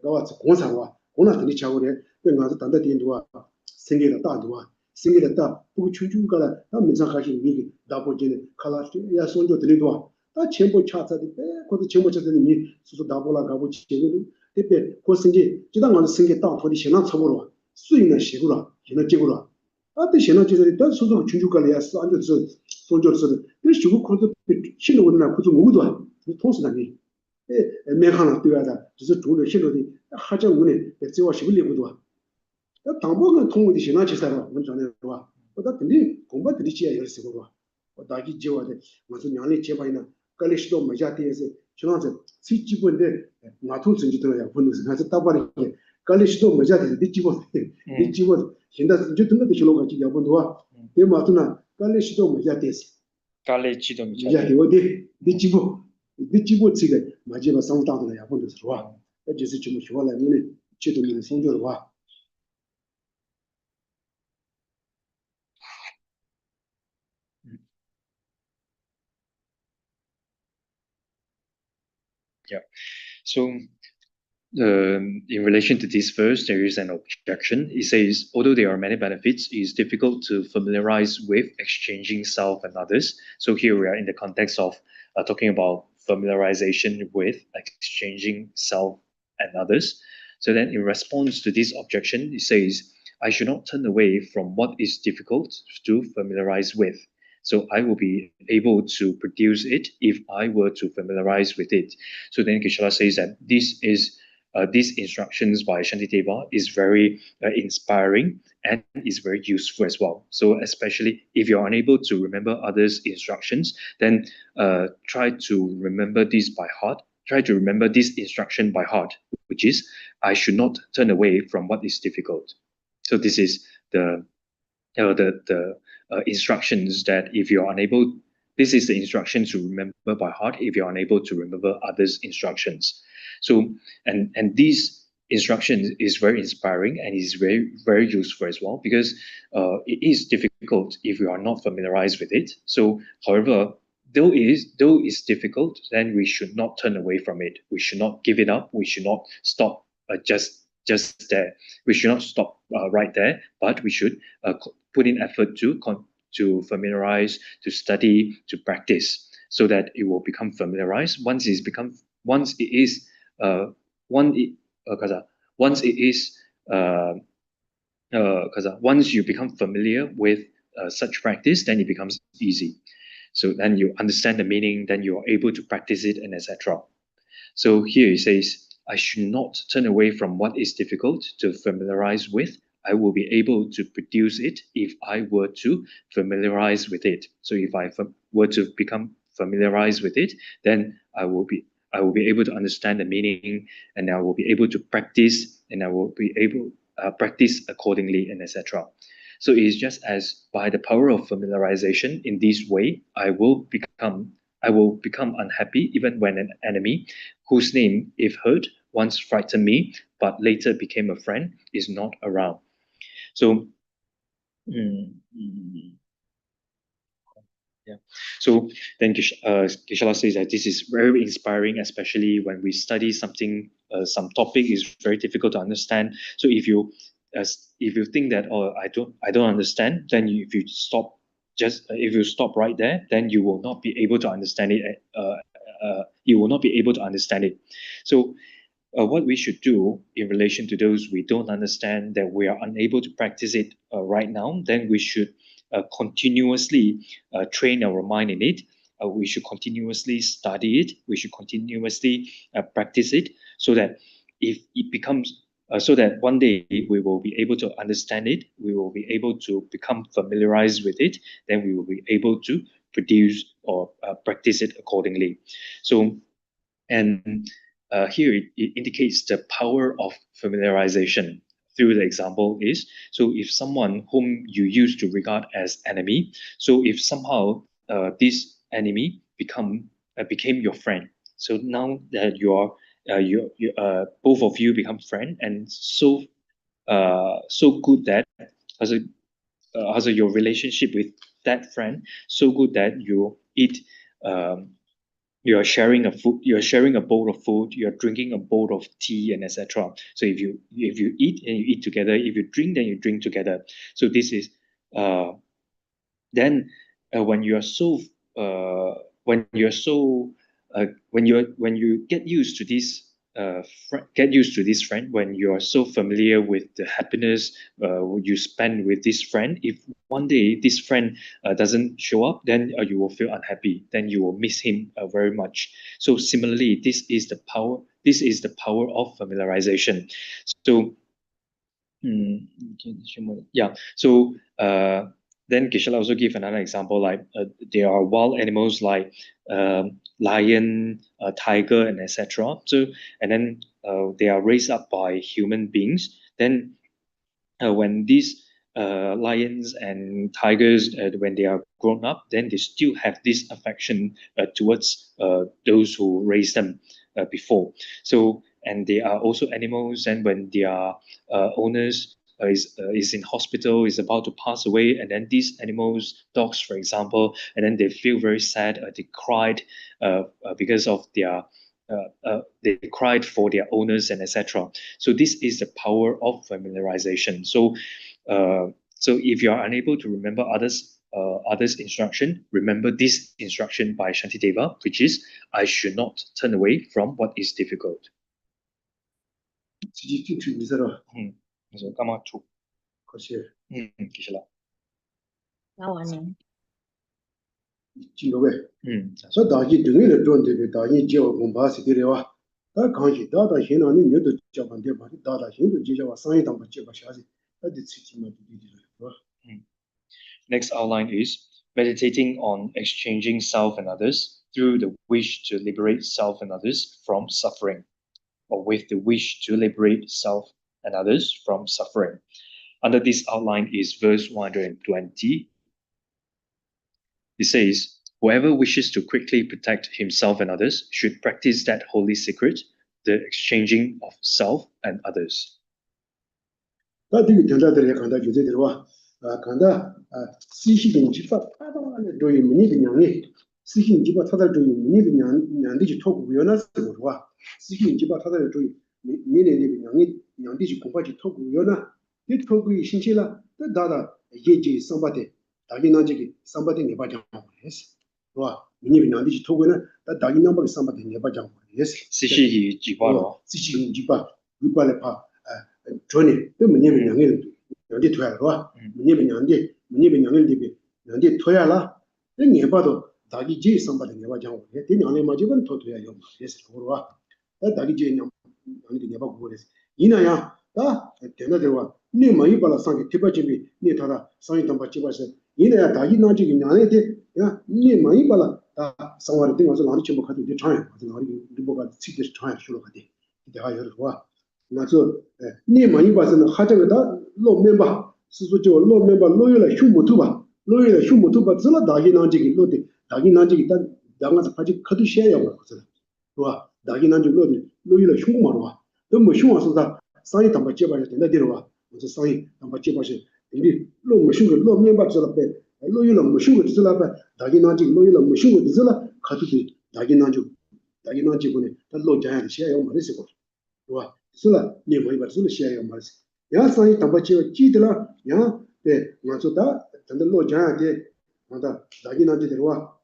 가와서 공사와 공나 된디 차고래 그 가서 단다 된도와 생기다 다도와 생기다 그 추주가라 다 민사가시 미기 다보지네 칼라스 야 손조 들이도와 다 전부 차차데 그것도 전부 차차데 미 수수 다보라 가고 지게도 그때 그 생기 지당 안 생기 딱 거기 신앙 처보로 수익나 시구라 신앙 지구라 아때 신앙 지들이 다 수수 추주가야 안줘서 손조서 그 시구 코도 신도 원나 그좀 모두 통수다니 에 메카나 뛰어다 그래서 둘을 신도디 하정 운에 제와 시불리고도 당보는 통우디 신앙 지사로 먼저는 와 보다 근데 공부 들이지야 열시고 와 다기 제와데 무슨 냥리 제바이나 깔리시도 마자티에서 신앙서 시집인데 나통 진지도야 본능스 가서 따바리 깔리시도 마자티 디지고 디지고 신다 이제 등도 실로가 지 야본도와 내 마트나 깔리시도 마자티에서 깔레지도 마자티 어디 디지고 지가 마지막 상담도 야본도서 와 그래서 좀 좋아라 오늘 제도는 성적을 와 Yeah. So, in relation to this verse, there is an objection. It says, although there are many benefits, it is difficult to familiarize with exchanging self and others. So here we are in the context of talking about familiarization with exchanging self and others. So then, in response to this objection, it says, I should not turn away from what is difficult to familiarize with. So I will be able to produce it if I were to familiarize with it. So then Kishala says that these instructions by Shantideva is very inspiring and is very useful as well. So especially if you're unable to remember others' instructions, then try to remember this by heart. Try to remember this instruction by heart, which is, I should not turn away from what is difficult. So this is the instructions that if you're unable, this is the instructions to remember by heart if you're unable to remember others' instructions. So, and these instructions is very inspiring and is very, very useful as well because it is difficult if you are not familiarized with it. So, however, though it's difficult, then we should not turn away from it. We should not give it up. We should not stop just there. We should not stop right there, but we should put in effort to familiarize, to study, to practice, so that it will become familiarized. Once it is once you become familiar with such practice, then it becomes easy. So then you understand the meaning, then you are able to practice it, and etc. So here it says, I should not turn away from what is difficult to familiarize with. I will be able to produce it if I were to familiarize with it. So if I were to become familiarized with it, then I will be able to understand the meaning, and I will be able to practice, and I will be able practice accordingly, and etc. So it is just as by the power of familiarization in this way, I will become unhappy even when an enemy, whose name, if heard, once frightened me, but later became a friend, is not around. So, yeah. So then Kishala says that this is very inspiring, especially when we study something, some topic is very difficult to understand. So if you think that I don't understand, then if you stop if you stop right there, then you will not be able to understand it. You will not be able to understand it. So what we should do in relation to those we don't understand, that we are unable to practice it right now, then we should continuously train our mind in it. We should continuously study it. We should continuously practice it, so that if it becomes so that one day we will be able to understand it, we will be able to become familiarized with it, then we will be able to produce or practice it accordingly. So, and here it indicates the power of familiarization through the example is, so if someone whom you used to regard as enemy, so if somehow this enemy became your friend, so now that both of you become friend, and so good that as your relationship with that friend so good that you eat you are sharing a food, you are sharing a bowl of food, you are drinking a bowl of tea, and etc. So if you eat and you eat together, if you drink then you drink together. So this is then when you are so when you're so when you get used to this friend, when you are so familiar with the happiness you spend with this friend, if one day this friend doesn't show up, then you will feel unhappy, then you will miss him very much. So similarly, this is the power of familiarization. So yeah. So then Geshe-la also give another example, like there are wild animals like lion, tiger, and etc. So and then they are raised up by human beings. Then when these lions and tigers, when they are grown up, then they still have this affection towards those who raised them before. So, and they are also animals, and when their owners is in hospital, is about to pass away, and then these animals, dogs for example, and then they feel very sad, they cried because of their they cried for their owners and etc. So this is the power of familiarization. So if you are unable to remember others instruction, remember this instruction by Shantideva, which is, I should not turn away from what is difficult. So come on to Geshe-la. So 다지 등을 던데 다지 지어 공부하시 되려와 다 강시 다다 현안이 녀도 잡한데 봐 다다 현도 지자와 상이 담고 잡아셔야지 어디 치치만 되리라. Next outline is meditating on exchanging self and others through the wish to liberate self and others from suffering, or with the wish to liberate self and others from suffering. Under this outline is verse 120. It says, whoever wishes to quickly protect himself and others should practice that holy secret, the exchanging of self and others. 전에 또 뭐냐면 양이 토야로 양이 토야라 내 봐도 다기 제 선바데 내가 장고 해 되냐네 맞으면 토야요 그래서 그거와 다기 제 양이 내가 그거래서 이나야 다 되나들와 네 많이 발라 상게 티바지비 네 타라 상이 담바 지바서 이나야 다기 나지기 냐네데 야네 많이 발라 다 상와를 등어서 나리 좀 가도 돼 차야 나리 리보가 치듯이 차야 쇼로 가대 내가 여러와 나서 네 많이 봐서는 하자가 로 멤버 스스로 로 멤버 로요라 흉모투바 로요라 흉모투바 들어 다기 나지기 로데 다기 나지기 단 당가서 같이 커도 셔야 뭐 그래서 와 다기 나지 로데 로요라 흉모마로 와 너무 흉와서다 상이 담바 제바야 된다 데려와 그래서 상이 담바 제바시 우리 로 무슨거 로 멤버 들어 빼 로요라 무슨거 들어 빼 다기 나지 로요라 무슨거 들어 가도 다기 나지 보내 로 자야 셔야 뭐 그래서 와 술라 네 뭐이 벌써 시야요 말스 야 상이 담바치와 찌들라 야네 맞다 단들 로자야데 맞다 다기나데 들어와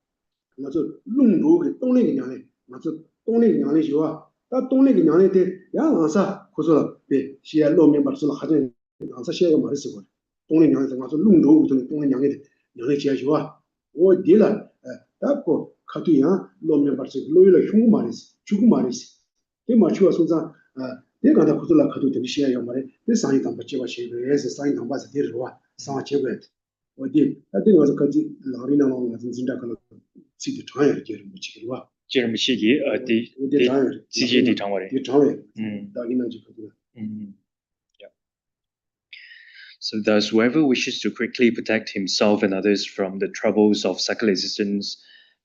맞아 룽루게 동네기 냐네 맞아 동네기 냐네 좋아 다 동네기 냐네데 야 안사 고소라 네 시야 로면 벌써 하전 안사 시야요 말스 거 동네 냐네 맞아 룽루 동네 냐네데 영의 지하주와 오 딜라 답고 카투야 로면 바스 로이라 흉 말이지 주고 말이지 이 맞추어 손자 내가 다 고들라 카투 되게 시야요 말에 내 상이 담바 제가 시에서 상이 담바서 데르와 상아 제거해 어디 어디 가서 같이 라리나 나온 같은 진짜 그 지도 장에 제를 묻히기와 제를 묻히기 지지디 장월에 이 장에 다기나 지거든 So thus, whoever wishes to quickly protect himself and others from the troubles of secular existence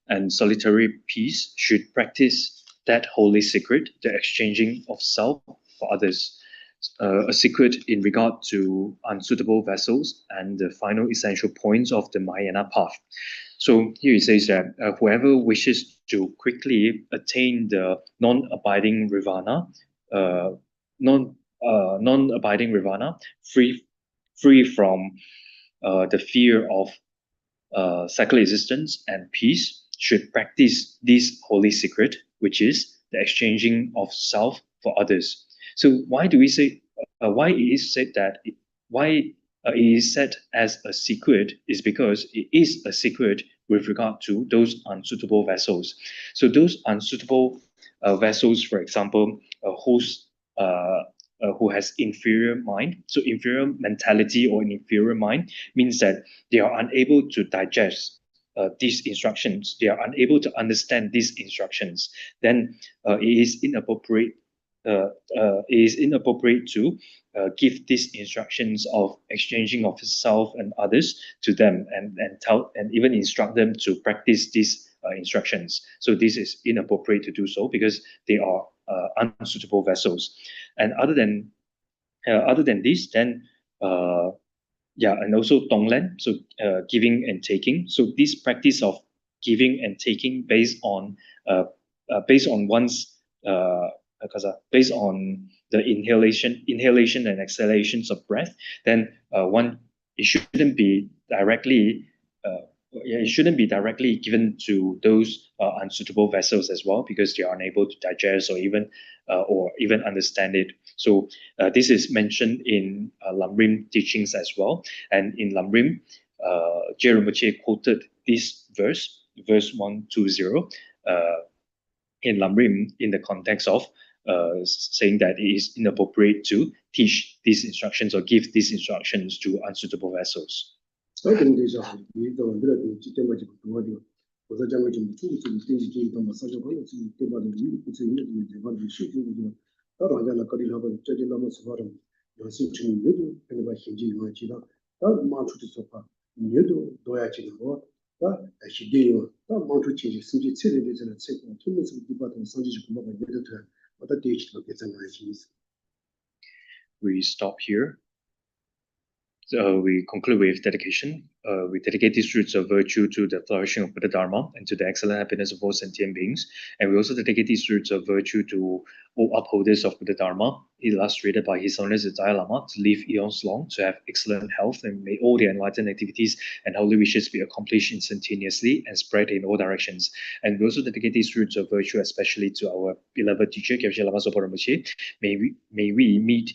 and solitary peace should practice that holy secret, the exchanging of self for others, a secret in regard to unsuitable vessels and the final essential points of the Mahayana path. So here he says that whoever wishes to quickly attain the non-abiding nirvana, non-abiding nirvana, free from the fear of secular existence and peace, should practice this holy secret, which is the exchanging of self for others. So why do we say why it is said that it is said as a secret is because it is a secret with regard to those unsuitable vessels. So those unsuitable vessels, for example, who has inferior mind. So inferior mentality or an inferior mind means that they are unable to digest these instructions. They are unable to understand these instructions. Then it is inappropriate. To give these instructions of exchanging of self and others to them and tell and even instruct them to practice these instructions. So this is inappropriate to do so because they are unsuitable vessels. And other than this, then and also tonglen, so giving and taking. So this practice of giving and taking based on one's based on the inhalation and exhalations of breath, then it shouldn't be directly given to those unsuitable vessels as well because they are unable to digest or even understand it. So this is mentioned in Lamrim teachings as well. And in Lamrim, Rinpoche quoted this verse 120, in Lamrim in the context of saying that it is inappropriate to teach these instructions or give these instructions to unsuitable vessels. We stop here. We conclude with dedication. We dedicate these fruits of virtue to the flourishing of Buddha Dharma and to the excellent happiness of all sentient beings. And we also dedicate these fruits of virtue to all upholders of Buddha Dharma, illustrated by His Holiness the Dalai Lama, to live eons long, to have excellent health, and may all their enlightened activities and holy wishes be accomplished instantaneously and spread in all directions. And we also dedicate these fruits of virtue especially to our beloved teacher, Kyabshe Lama Sopa Rinpoche. May we meet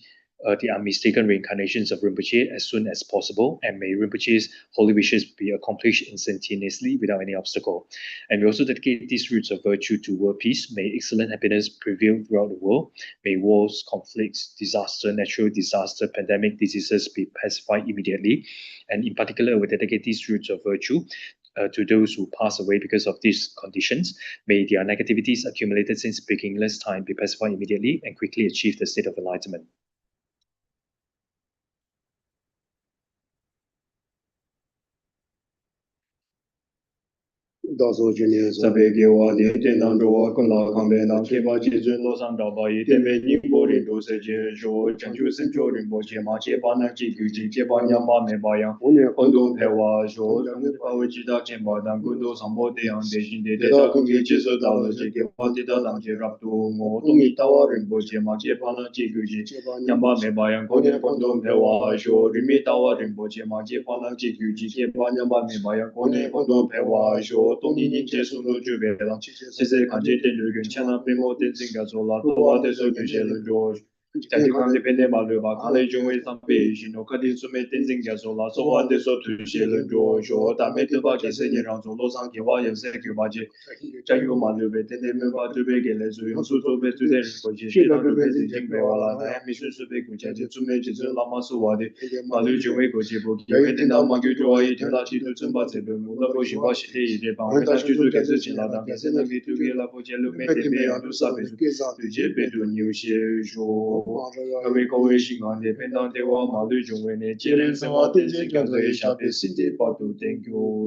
the unmistaken reincarnations of Rinpoche as soon as possible, and may Rinpoche's holy wishes be accomplished instantaneously without any obstacle. And we also dedicate these roots of virtue to world peace. May excellent happiness prevail throughout the world. May wars, conflicts, disaster, natural disaster, pandemic, diseases be pacified immediately. And in particular, we dedicate these roots of virtue to those who pass away because of these conditions. May their negativities accumulated since beginningless time be pacified immediately and quickly achieve the state of enlightenment. Sabeke wa de tenang do kun la kan be na ke ba ji zun lo sang da ba yi te me ni bo ri do se je jo chen ju sen jo rin bo che ma che ba na ji gu ji che ba nyam ba me ba yang kon do pe wa jo dang de pa we ji da chen ba dang kun do sam bo de yang de jin de de da kun ge ji so da le je ke ba de da dang je rap do mo to mi ta wa rin bo che ma che ba na ji gu ji nyam ba me ba yang kon do pe wa jo ri mi ta wa rin bo che ma che ba na ji gu ji che ba nyam ba me ba yang kon do pe wa jo to ni ni je so lo ju be la 其实感觉对这个前两边我的这个做了，多的时候就写了就家庭关系变得马路吧，看来就会上北新诺，肯定是没真正接受了，说话的说对些人着说，但没得把这些年让中路上给我也是给把这，加油马路呗，天天没把这边给来做，用手做呗，做点过去，现在都被人经白完了，那还没顺手被国家就准备就是老马说话的，马路就为国际不，因为等到马就做一天那地都准备这边，我那不行，我是第一的，帮我那就是开始进了，但是那边都给了不接路，没得别样都啥被做，对这边都有些说。各位喜欢的频道的话，马路中为你接连生活，点击关注一下，别忘记点击。